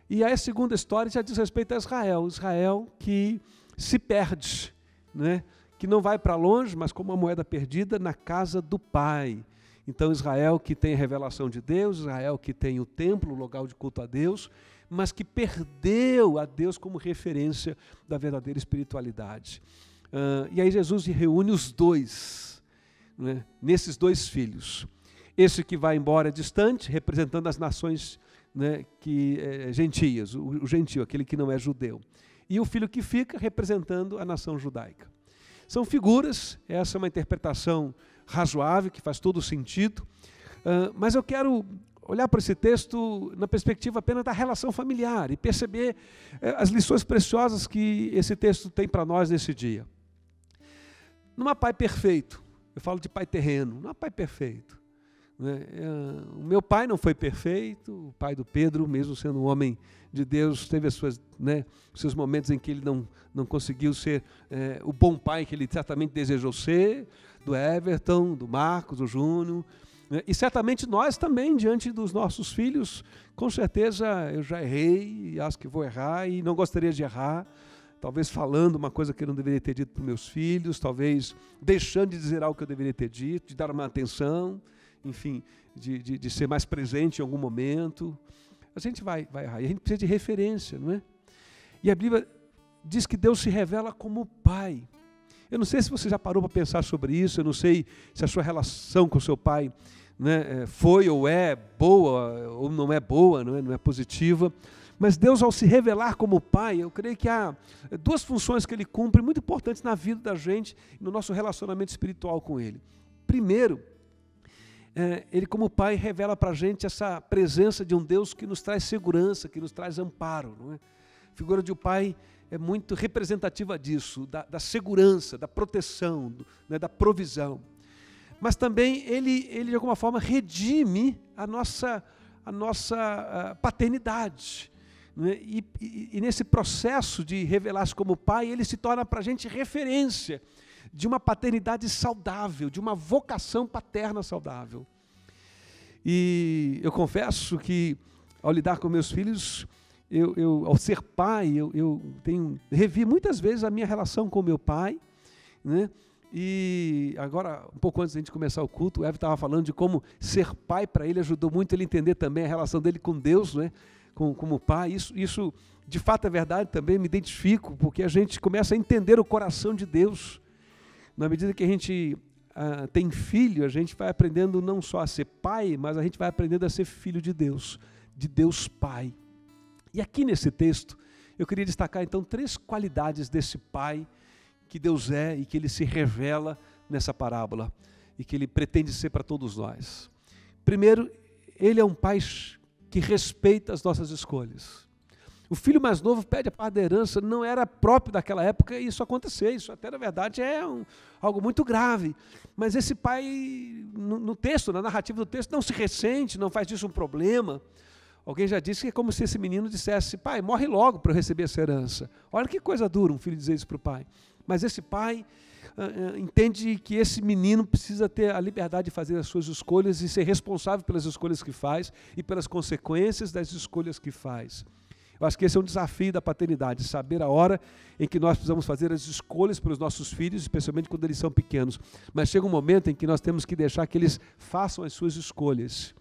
E aí a segunda história já diz respeito a Israel que se perde, né? Que não vai para longe, mas como uma moeda perdida na casa do Pai. Então Israel que tem a revelação de Deus, Israel que tem o templo, o lugar de culto a Deus, mas que perdeu a Deus como referência da verdadeira espiritualidade. E aí Jesus reúne os dois, né, nesses dois filhos. Esse que vai embora distante, representando as nações, né, gentias, o gentio, aquele que não é judeu. E o filho que fica representando a nação judaica. São figuras, essa é uma interpretação razoável, que faz todo sentido, mas eu quero olhar para esse texto na perspectiva apenas da relação familiar e perceber as lições preciosas que esse texto tem para nós nesse dia. Não há pai perfeito, eu falo de pai terreno, não há pai perfeito. O meu pai não foi perfeito, o pai do Pedro, mesmo sendo um homem de Deus, teve os seus momentos em que ele não conseguiu ser o bom pai que ele certamente desejou ser, do Everton, do Marcos, do Júnior, e certamente nós também, diante dos nossos filhos, com certeza eu já errei, e acho que vou errar, e não gostaria de errar, talvez falando uma coisa que eu não deveria ter dito para os meus filhos, talvez deixando de dizer algo que eu deveria ter dito, de dar uma atenção, enfim, de ser mais presente em algum momento. A gente vai errar, e a gente precisa de referência, não é? E a Bíblia diz que Deus se revela como Pai. Eu não sei se você já parou para pensar sobre isso, eu não sei se a sua relação com o seu pai, né, foi ou é boa, ou não é boa, não é positiva, mas Deus, ao se revelar como Pai, eu creio que há duas funções que Ele cumpre muito importantes na vida da gente, no nosso relacionamento espiritual com Ele. Primeiro, Ele como Pai revela para a gente essa presença de um Deus que nos traz segurança, que nos traz amparo, não é? A figura de um Pai é muito representativa disso, da segurança, da proteção, da provisão. Mas também ele de alguma forma redime a nossa paternidade. Né? E nesse processo de revelar-se como Pai, ele se torna para a gente referência de uma paternidade saudável, de uma vocação paterna saudável. E eu confesso que, ao lidar com meus filhos, ao ser pai, eu revi muitas vezes a minha relação com meu pai, né? E agora, um pouco antes de a gente começar o culto, o Evo estava falando de como ser pai para ele ajudou muito ele entender também a relação dele com Deus, né? Como pai. Isso de fato é verdade também, me identifico, porque a gente começa a entender o coração de Deus. Na medida que a gente tem filho, a gente vai aprendendo não só a ser pai, mas a gente vai aprendendo a ser filho de Deus Pai. E aqui nesse texto, eu queria destacar então 3 qualidades desse Pai que Deus é e que Ele se revela nessa parábola e que Ele pretende ser para todos nós. Primeiro, Ele é um Pai que respeita as nossas escolhas. O filho mais novo pede a parte da herança, não era próprio daquela época isso acontecer, isso até na verdade é algo muito grave. Mas esse pai, no texto, na narrativa do texto, não se ressente, não faz disso um problema. Alguém já disse que é como se esse menino dissesse: pai, morre logo para eu receber essa herança. Olha que coisa dura um filho dizer isso para o pai. Mas esse pai entende que esse menino precisa ter a liberdade de fazer as suas escolhas e ser responsável pelas escolhas que faz e pelas consequências das escolhas que faz. Eu acho que esse é um desafio da paternidade, saber a hora em que nós precisamos fazer as escolhas para os nossos filhos, especialmente quando eles são pequenos. Mas chega um momento em que nós temos que deixar que eles façam as suas escolhas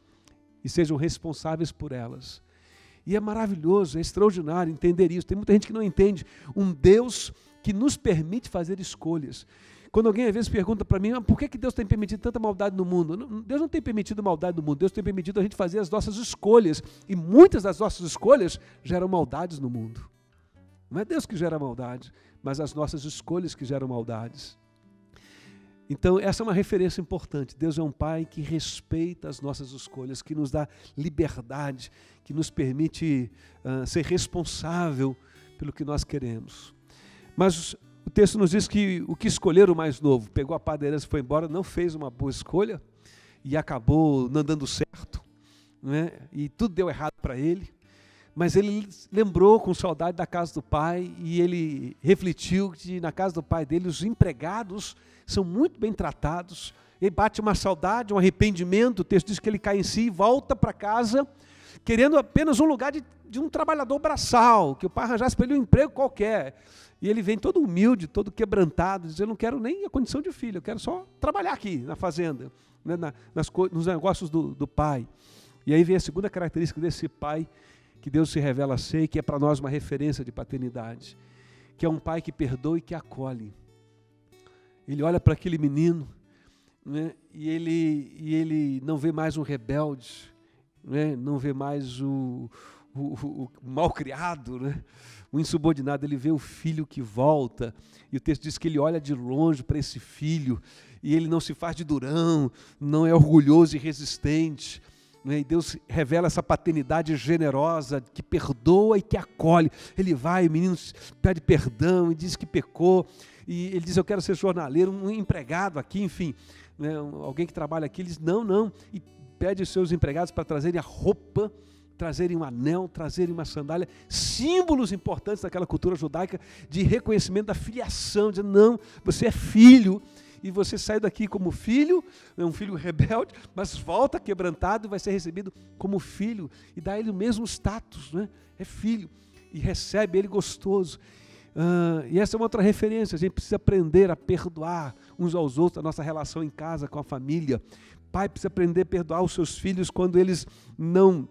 e sejam responsáveis por elas. E é maravilhoso, é extraordinário entender isso. Tem muita gente que não entende um Deus que nos permite fazer escolhas. Quando alguém às vezes pergunta para mim: por que Deus tem permitido tanta maldade no mundo? Deus não tem permitido maldade no mundo, Deus tem permitido a gente fazer as nossas escolhas. E muitas das nossas escolhas geram maldades no mundo. Não é Deus que gera maldade, mas as nossas escolhas que geram maldades. Então, essa é uma referência importante. Deus é um Pai que respeita as nossas escolhas, que nos dá liberdade, que nos permite ser responsável pelo que nós queremos. Mas o texto nos diz que o que escolher o mais novo, pegou a parte da herança e foi embora, não fez uma boa escolha e acabou não dando certo, né? E tudo deu errado para ele. Mas ele lembrou com saudade da casa do pai e ele refletiu que na casa do pai dele os empregados são muito bem tratados. Ele bate uma saudade, um arrependimento. O texto diz que ele cai em si e volta para casa querendo apenas um lugar de um trabalhador braçal, que o pai arranjasse para ele um emprego qualquer. E ele vem todo humilde, todo quebrantado, diz: eu não quero nem a condição de filho, eu quero só trabalhar aqui na fazenda, né, nos negócios do pai. E aí vem a segunda característica desse pai que Deus se revela ser, que é para nós uma referência de paternidade, que é um pai que perdoa e que acolhe. Ele olha para aquele menino, né, e ele não vê mais um rebelde, né, não vê mais o malcriado, né, o insubordinado. Ele vê o filho que volta, e o texto diz que ele olha de longe para esse filho, e ele não se faz de durão, não é orgulhoso e resistente. E Deus revela essa paternidade generosa, que perdoa e que acolhe. Ele vai, o menino pede perdão e diz que pecou, e ele diz: eu quero ser jornaleiro, um empregado aqui, enfim, né, alguém que trabalha aqui. Ele diz: não, e pede os seus empregados para trazerem a roupa, trazerem um anel, trazerem uma sandália, símbolos importantes daquela cultura judaica de reconhecimento da filiação, dizendo: não, você é filho, e você sai daqui como filho, é um filho rebelde, mas volta quebrantado e vai ser recebido como filho, e dá a ele o mesmo status, né? É filho, e recebe ele gostoso. E essa é uma outra referência. A gente precisa aprender a perdoar uns aos outros, a nossa relação em casa, com a família. Pai precisa aprender a perdoar os seus filhos quando eles não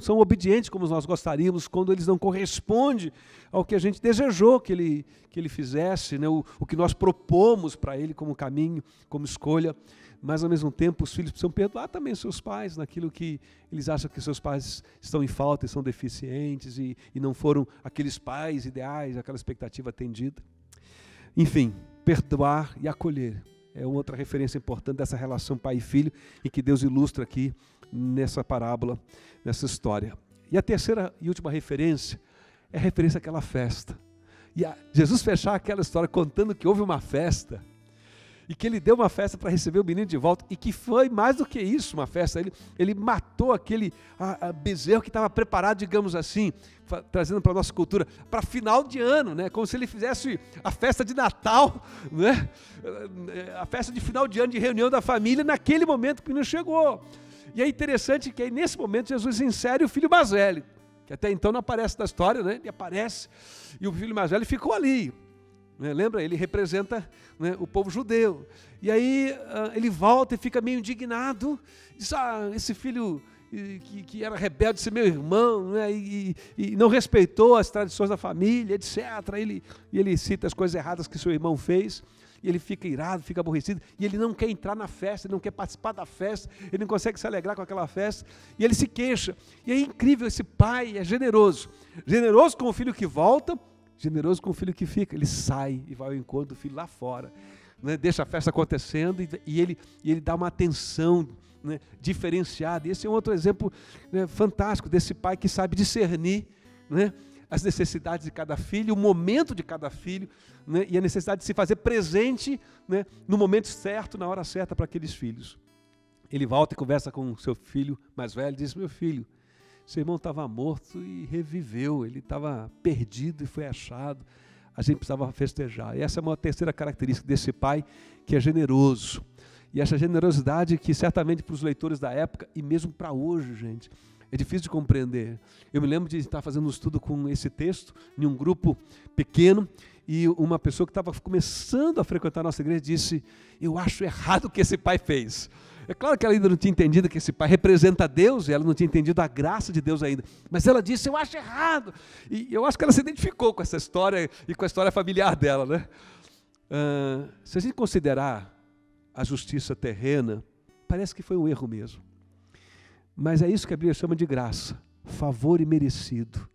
são obedientes como nós gostaríamos, quando eles não correspondem ao que a gente desejou que ele fizesse, né? O que nós propomos para ele como caminho, como escolha. Mas, ao mesmo tempo, os filhos precisam perdoar também seus pais naquilo que eles acham que seus pais estão em falta e são deficientes e não foram aqueles pais ideais, aquela expectativa atendida. Enfim, perdoar e acolher é uma outra referência importante dessa relação pai e filho, e que Deus ilustra aqui nessa parábola, nessa história. E a terceira e última referência é a referência àquela festa. E Jesus fechar aquela história contando que houve uma festa, e que ele deu uma festa para receber o menino de volta, e que foi mais do que isso, uma festa. Ele matou aquele bezerro que estava preparado, digamos assim, trazendo para a nossa cultura, para final de ano, né? Como se ele fizesse a festa de Natal, né? A festa de final de ano, de reunião da família, naquele momento que o menino chegou. E é interessante que aí, nesse momento, Jesus insere o filho mais velho, que até então não aparece na história, né? Ele aparece, e o filho mais velho ficou ali. Lembra? Ele representa, né, o povo judeu. E aí ele volta e fica meio indignado. Diz: esse filho que era rebelde, esse meu irmão, né, e não respeitou as tradições da família, etc. Ele cita as coisas erradas que seu irmão fez. E ele fica irado, fica aborrecido, e ele não quer entrar na festa, ele não quer participar da festa, ele não consegue se alegrar com aquela festa, e ele se queixa. E é incrível, esse pai é generoso com o filho que volta, generoso com o filho que fica. Ele sai e vai ao encontro do filho lá fora, né? Deixa a festa acontecendo, e ele dá uma atenção, né, diferenciada. E esse é um outro exemplo, né, fantástico desse pai que sabe discernir, né, as necessidades de cada filho, o momento de cada filho, né, e a necessidade de se fazer presente, né, no momento certo, na hora certa para aqueles filhos. Ele volta e conversa com o seu filho mais velho e diz: meu filho, seu irmão estava morto e reviveu, ele estava perdido e foi achado, a gente precisava festejar. E essa é uma terceira característica desse pai, que é generoso. E essa generosidade que certamente para os leitores da época, e mesmo para hoje, gente, é difícil de compreender. Eu me lembro de estar fazendo um estudo com esse texto, em um grupo pequeno, e uma pessoa que estava começando a frequentar a nossa igreja disse: eu acho errado o que esse pai fez. É claro que ela ainda não tinha entendido que esse pai representa Deus, e ela não tinha entendido a graça de Deus ainda. Mas ela disse: eu acho errado. E eu acho que ela se identificou com essa história e com a história familiar dela, né? Se a gente considerar a justiça terrena, parece que foi um erro mesmo. Mas é isso que a Bíblia chama de graça, favor imerecido.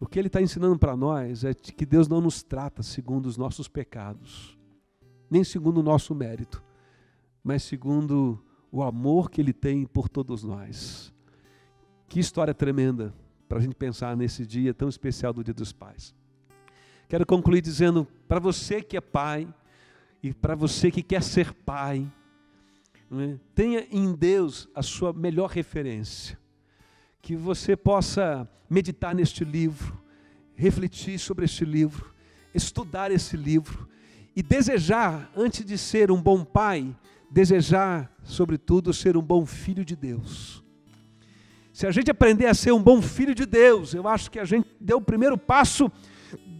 O que ele está ensinando para nós é que Deus não nos trata segundo os nossos pecados, nem segundo o nosso mérito, mas segundo o amor que Ele tem por todos nós. Que história tremenda para a gente pensar nesse dia tão especial do Dia dos Pais. Quero concluir dizendo, para você que é pai, e para você que quer ser pai, né, tenha em Deus a sua melhor referência. Que você possa meditar neste livro, refletir sobre este livro, estudar esse livro e desejar, antes de ser um bom pai, desejar, sobretudo, ser um bom filho de Deus. Se a gente aprender a ser um bom filho de Deus, eu acho que a gente deu o primeiro passo,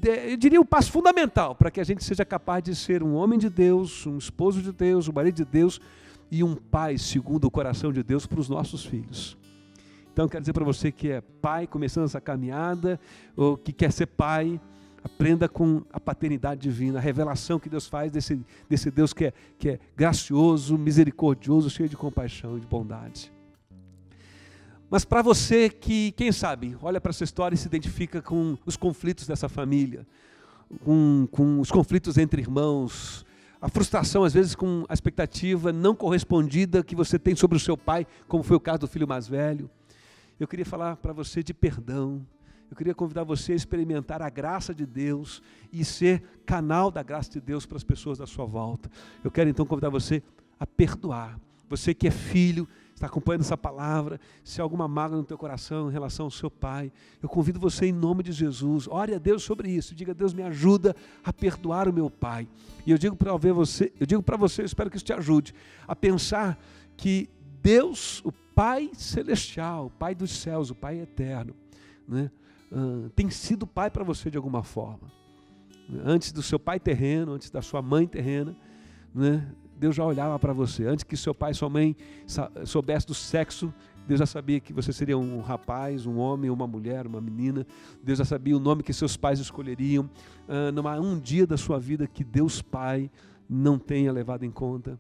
eu diria o passo fundamental, para que a gente seja capaz de ser um homem de Deus, um esposo de Deus, um marido de Deus e um pai segundo o coração de Deus para os nossos filhos. Então, quero dizer para você que é pai, começando essa caminhada, ou que quer ser pai, aprenda com a paternidade divina, a revelação que Deus faz desse Deus que é gracioso, misericordioso, cheio de compaixão e de bondade. Mas para você que, quem sabe, olha para essa história e se identifica com os conflitos dessa família, com os conflitos entre irmãos, a frustração, às vezes, com a expectativa não correspondida que você tem sobre o seu pai, como foi o caso do filho mais velho. Eu queria falar para você de perdão. Eu queria convidar você a experimentar a graça de Deus e ser canal da graça de Deus para as pessoas da sua volta. Eu quero então convidar você a perdoar. Você que é filho, está acompanhando essa palavra, se há alguma mágoa no teu coração em relação ao seu pai, eu convido você em nome de Jesus, ore a Deus sobre isso, diga: Deus, me ajuda a perdoar o meu pai. E eu digo para você, eu espero que isso te ajude a pensar que Deus, o Pai Celestial, o Pai dos céus, o Pai eterno, né, tem sido pai para você de alguma forma. Antes do seu pai terreno, antes da sua mãe terrena, né, Deus já olhava para você. Antes que seu pai e sua mãe soubessem do sexo, Deus já sabia que você seria um rapaz, um homem, uma mulher, uma menina. Deus já sabia o nome que seus pais escolheriam. Não há um dia da sua vida que Deus Pai não tenha levado em conta.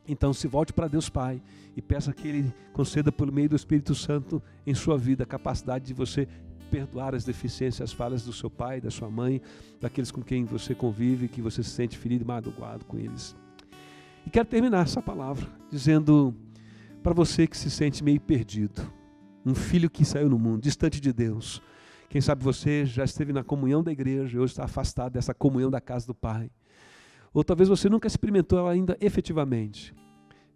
Então se volte para Deus Pai e peça que Ele conceda por meio do Espírito Santo em sua vida a capacidade de você perdoar as deficiências, as falhas do seu pai, da sua mãe, daqueles com quem você convive, que você se sente ferido e magoado com eles. E quero terminar essa palavra dizendo para você que se sente meio perdido, um filho que saiu no mundo, distante de Deus. Quem sabe você já esteve na comunhão da igreja e hoje está afastado dessa comunhão da casa do Pai. Ou talvez você nunca experimentou ela ainda efetivamente.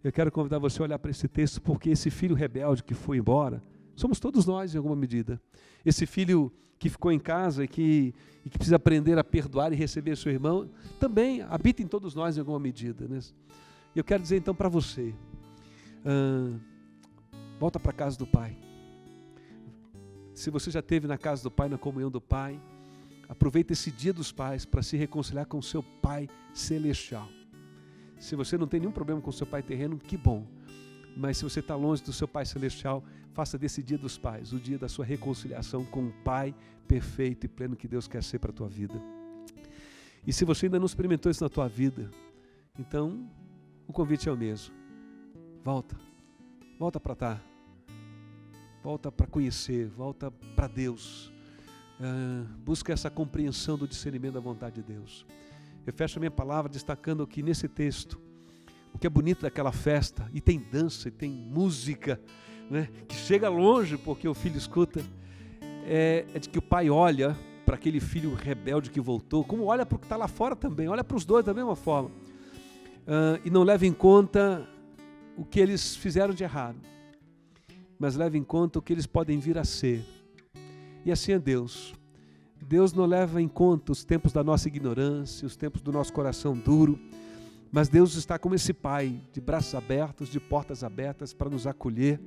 Eu quero convidar você a olhar para esse texto, porque esse filho rebelde que foi embora, somos todos nós em alguma medida. Esse filho que ficou em casa e que precisa aprender a perdoar e receber seu irmão, também habita em todos nós em alguma medida, né? E eu quero dizer então para você, volta para a casa do Pai. Se você já esteve na casa do Pai, na comunhão do Pai, aproveita esse dia dos pais para se reconciliar com o seu Pai Celestial. Se você não tem nenhum problema com o seu Pai terreno, que bom. Mas se você está longe do seu Pai Celestial, faça desse dia dos pais o dia da sua reconciliação com o Pai perfeito e pleno que Deus quer ser para a tua vida. E se você ainda não experimentou isso na tua vida, então o convite é o mesmo. Volta para estar. Volta para conhecer, volta para Deus. Busca essa compreensão do discernimento da vontade de Deus. Eu fecho a minha palavra destacando aqui nesse texto o que é bonito daquela festa, e tem dança, e tem música, né, que chega longe porque o filho escuta, é de que o pai olha para aquele filho rebelde que voltou, como olha para o que está lá fora também, olha para os dois da mesma forma, e não leva em conta o que eles fizeram de errado, mas leva em conta o que eles podem vir a ser. E assim é Deus. Deus não leva em conta os tempos da nossa ignorância, os tempos do nosso coração duro, mas Deus está como esse Pai, de braços abertos, de portas abertas para nos acolher,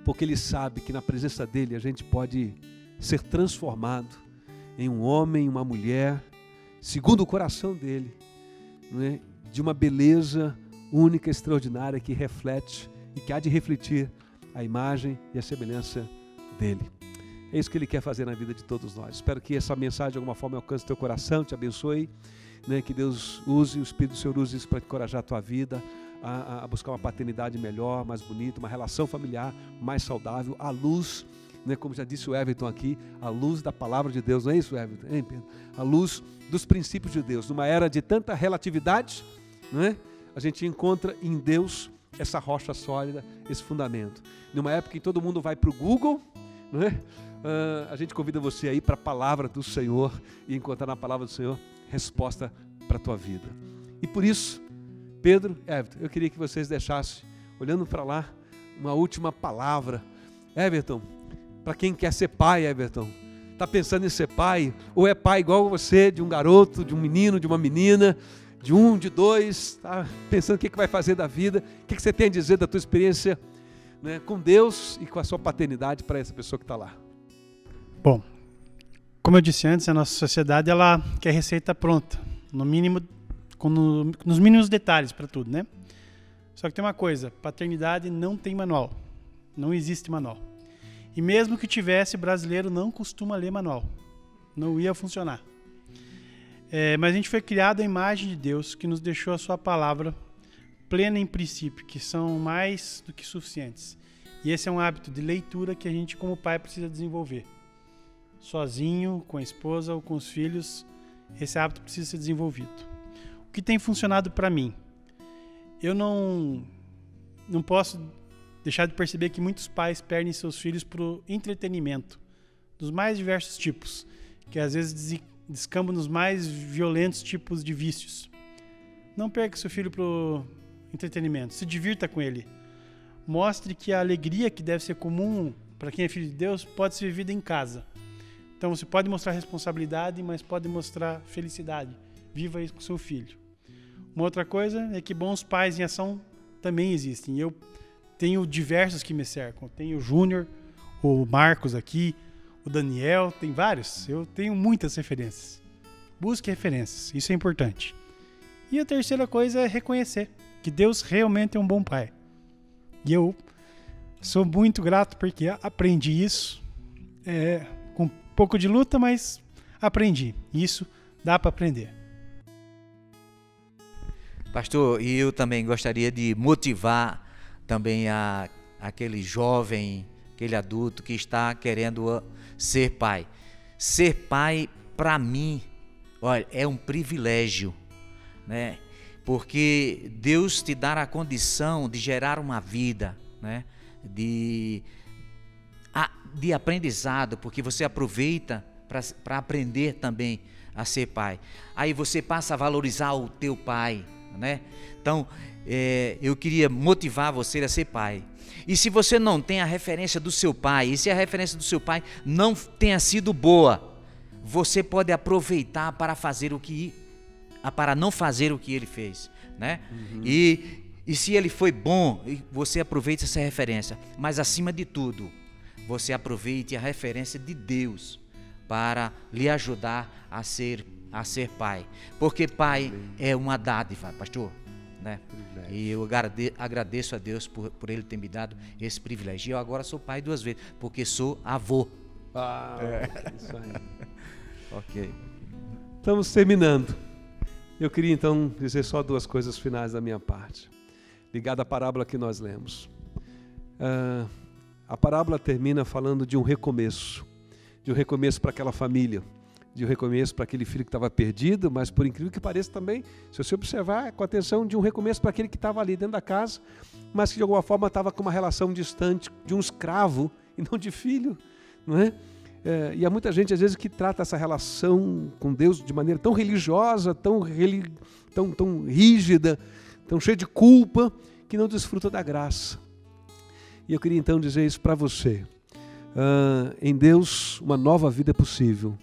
porque Ele sabe que na presença dEle a gente pode ser transformado em um homem, uma mulher, segundo o coração dEle, né? De uma beleza única, extraordinária, que reflete e que há de refletir a imagem e a semelhança dEle. É isso que Ele quer fazer na vida de todos nós. Espero que essa mensagem de alguma forma alcance teu coração, te abençoe, né? Que Deus use, o Espírito do Senhor use isso para encorajar a tua vida a buscar uma paternidade melhor, mais bonita, uma relação familiar mais saudável, à luz né? Como já disse o Everton aqui, à luz da palavra de Deus, não é isso, Everton? Hein, Pedro? À luz dos princípios de Deus. Numa era de tanta relatividade, né? A gente encontra em Deus essa rocha sólida, esse fundamento. Numa época em que todo mundo vai para o Google, né? A gente convida você aí para a palavra do Senhor e encontrar na palavra do Senhor resposta para a tua vida. E por isso, Pedro, Everton, eu queria que vocês deixassem, olhando para lá, uma última palavra. Everton, para quem quer ser pai, Everton, está pensando em ser pai, ou é pai igual você, de um garoto, de um menino, de uma menina, de um, de dois, está pensando o que vai fazer da vida, o que você tem a dizer da tua experiência, né, com Deus e com a sua paternidade para essa pessoa que está lá? Bom, como eu disse antes, a nossa sociedade ela quer receita pronta, no mínimo, nos mínimos detalhes para tudo, né? Só que tem uma coisa, paternidade não tem manual, não existe manual. E mesmo que tivesse, brasileiro não costuma ler manual, não ia funcionar. Mas a gente foi criado à imagem de Deus, que nos deixou a sua palavra plena em princípio, que são mais do que suficientes. E esse é um hábito de leitura que a gente como pai precisa desenvolver. Sozinho, com a esposa ou com os filhos, esse hábito precisa ser desenvolvido. O que tem funcionado para mim? Eu não posso deixar de perceber que muitos pais perdem seus filhos para o entretenimento, dos mais diversos tipos, que às vezes descambam nos mais violentos tipos de vícios. Não perca seu filho para o entretenimento, se divirta com ele. Mostre que a alegria que deve ser comum para quem é filho de Deus pode ser vivida em casa. Então você pode mostrar responsabilidade, mas pode mostrar felicidade. Viva isso com seu filho. Uma outra coisa é que bons pais em ação também existem. Eu tenho diversos que me cercam. Tenho o Júnior, o Marcos aqui, o Daniel, tem vários. Eu tenho muitas referências. Busque referências, isso é importante. E a terceira coisa é reconhecer que Deus realmente é um bom pai. E eu sou muito grato porque aprendi isso com um pouco de luta, mas aprendi. Isso dá para aprender. Pastor, e eu também gostaria de motivar também aquele jovem, aquele adulto que está querendo ser pai. Ser pai, para mim, olha, é um privilégio, né? Porque Deus te dá a condição de gerar uma vida, né? De aprendizado, porque você aproveita para aprender também a ser pai. Aí você passa a valorizar o teu pai, né? Então, eu queria motivar você a ser pai. E se você não tem a referência do seu pai, e se a referência do seu pai não tenha sido boa, você pode aproveitar para não fazer o que ele fez, né? Uhum. E se ele foi bom, você aproveita essa referência. Mas acima de tudo, você aproveite a referência de Deus para lhe ajudar a ser pai. Porque pai é uma dádiva, pastor, né? E eu agradeço a Deus por ele ter me dado esse privilégio. E eu agora sou pai 2 vezes, porque sou avô. Isso aí. Ok. Estamos terminando. Eu queria então dizer só 2 coisas finais da minha parte, ligada à parábola que nós lemos. A parábola termina falando de um recomeço para aquela família, de um recomeço para aquele filho que estava perdido, mas por incrível que pareça também, se você observar com atenção, de um recomeço para aquele que estava ali dentro da casa, mas que de alguma forma estava com uma relação distante de um escravo e não de filho, não é? E há muita gente às vezes que trata essa relação com Deus de maneira tão religiosa, tão rígida, tão cheia de culpa, que não desfruta da graça. E eu queria então dizer isso para você. Em Deus uma nova vida é possível.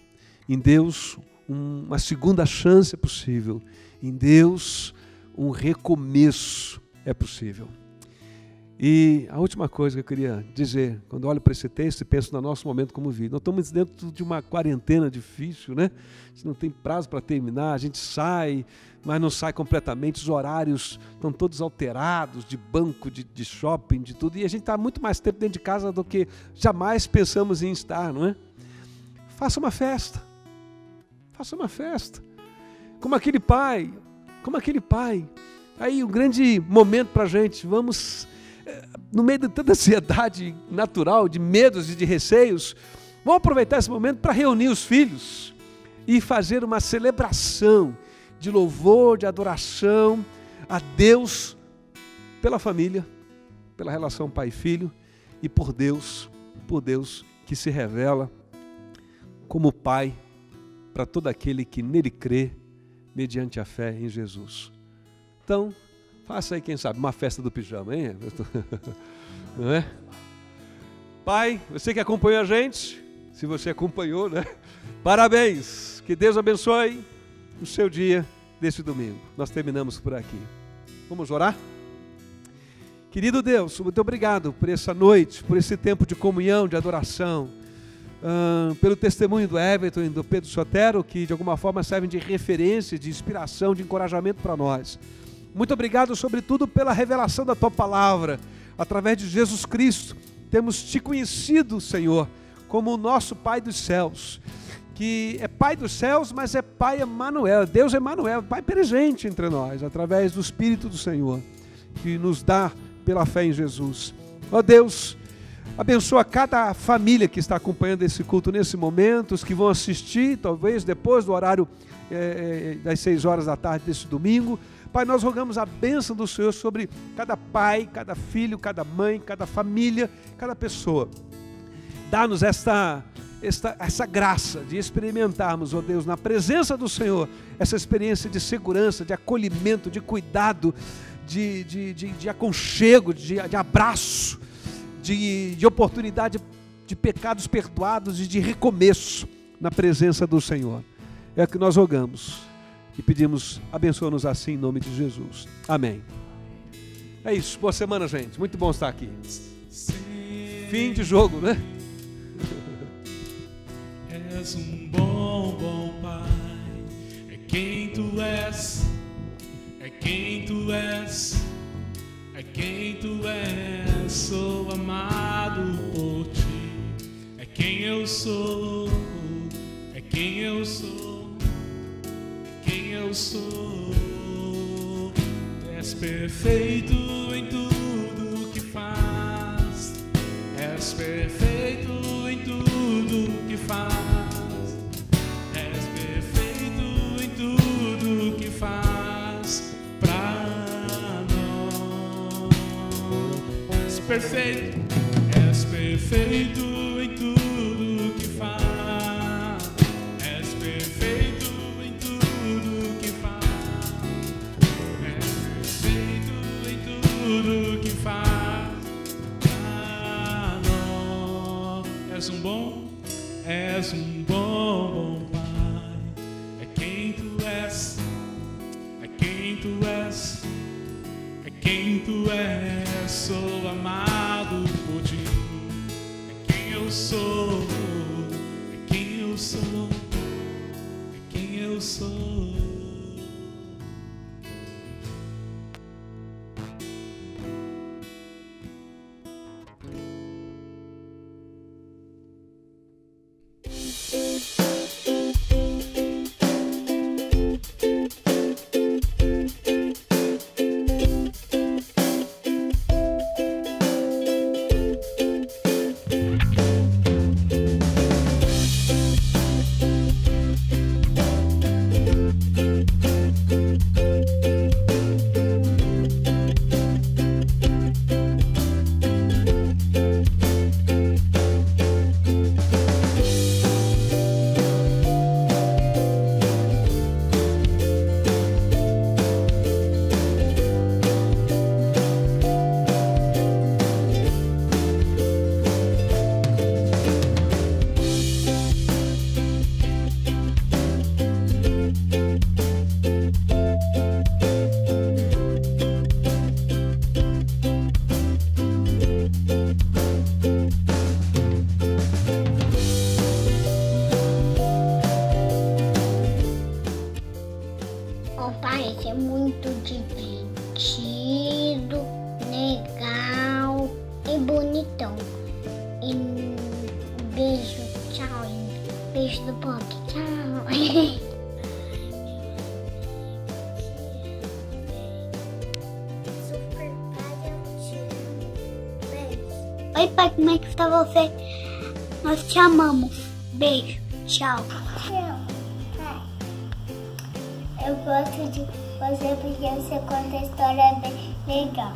Em Deus uma segunda chance é possível. Em Deus um recomeço é possível. E a última coisa que eu queria dizer, quando olho para esse texto e penso no nosso momento como vida, nós estamos dentro de uma quarentena difícil, né? A gente não tem prazo para terminar, a gente sai, mas não sai completamente, os horários estão todos alterados, de banco, de shopping, de tudo, e a gente está muito mais tempo dentro de casa do que jamais pensamos em estar, não é? Faça uma festa, como aquele pai, aí um grande momento para a gente, vamos no meio de tanta ansiedade natural, de medos e de receios, vamos aproveitar esse momento para reunir os filhos e fazer uma celebração de louvor, de adoração a Deus pela família, pela relação pai e filho e por Deus que se revela como Pai para todo aquele que nele crê mediante a fé em Jesus. Então, faça aí, quem sabe, uma festa do pijama, hein? Não é? Pai, você que acompanhou a gente, se você acompanhou, né? Parabéns! Que Deus abençoe o seu dia desse domingo. Nós terminamos por aqui. Vamos orar? Querido Deus, muito obrigado por essa noite, por esse tempo de comunhão, de adoração, pelo testemunho do Everton e do Pedro Sotero, que de alguma forma servem de referência, de inspiração, de encorajamento para nós. Muito obrigado, sobretudo, pela revelação da Tua Palavra, através de Jesus Cristo. Temos Te conhecido, Senhor, como o nosso Pai dos céus, que é Pai dos céus, mas é Pai Emanuel, Deus Emanuel, Pai presente entre nós, através do Espírito do Senhor, que nos dá pela fé em Jesus. Ó Deus, abençoa cada família que está acompanhando esse culto nesse momento, os que vão assistir, talvez depois do horário das 6 horas da tarde desse domingo. Pai, nós rogamos a bênção do Senhor sobre cada pai, cada filho, cada mãe, cada família, cada pessoa. Dá-nos essa graça de experimentarmos, ó Deus, na presença do Senhor, essa experiência de segurança, de acolhimento, de cuidado, de aconchego, de abraço, de oportunidade de pecados perdoados e de recomeço na presença do Senhor. É o que nós rogamos e pedimos, abençoa-nos assim em nome de Jesus. Amém. É isso, boa semana, gente. Muito bom estar aqui. Fim de jogo, né? És um bom Pai, é quem Tu és, é quem Tu és, é quem Tu és, sou amado por Ti, é quem eu sou, é quem eu sou, é quem eu sou. És perfeito em tudo que faz, és perfeito em tudo que faz, és perfeito em tudo que faz pra nós. És perfeito em tudo que faz, és perfeito em tudo que faz, és perfeito em tudo que faz pra nós. És um bom Pai, é quem Tu és, é quem Tu és, é quem Tu és, sou amado por Ti, é quem eu sou, é quem eu sou, é quem eu sou. Parece muito divertido, legal e bonitão. E beijo, tchau. Beijo do Bob, tchau. Super Pai, eu te amo. Oi, pai, como é que tá você? Nós te amamos. Beijo. Tchau. Eu gosto de você porque você conta a história bem legal.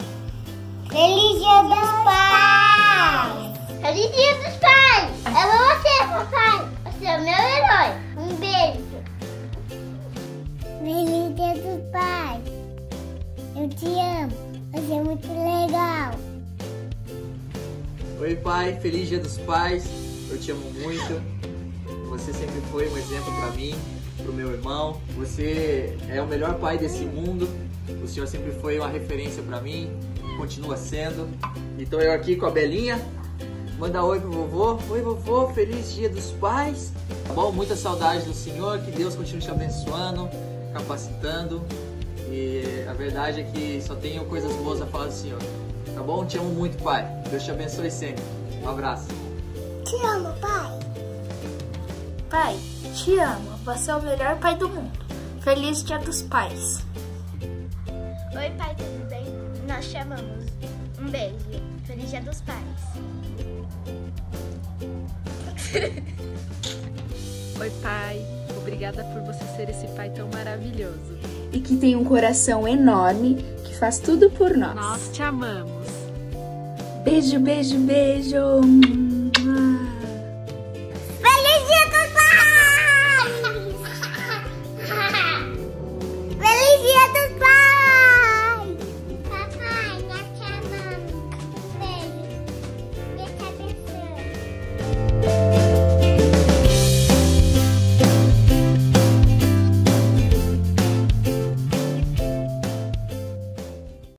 Feliz Dia dos Pais! Feliz Dia dos Pais! Eu amo você, papai! Você é o meu herói! Um beijo! Feliz Dia dos Pais! Eu te amo! Você é muito legal! Oi, pai! Feliz Dia dos Pais! Eu te amo muito! Você sempre foi um exemplo para mim, para o meu irmão. Você é o melhor pai desse mundo. O senhor sempre foi uma referência para mim, continua sendo. Então eu aqui com a Belinha, manda oi pro vovô. Oi, vovô, feliz Dia dos Pais. Tá bom? Muita saudade do senhor, que Deus continue te abençoando, capacitando. E a verdade é que só tenho coisas boas a falar do senhor. Tá bom? Te amo muito, pai. Deus te abençoe sempre. Um abraço. Te amo, pai! Pai, te amo. Você é o melhor pai do mundo. Feliz Dia dos Pais. Oi, pai, tudo bem? Nós te amamos. Um beijo. Feliz Dia dos Pais. Oi, pai. Obrigada por você ser esse pai tão maravilhoso. E que tem um coração enorme que faz tudo por nós. Nós te amamos. Beijo, beijo, beijo.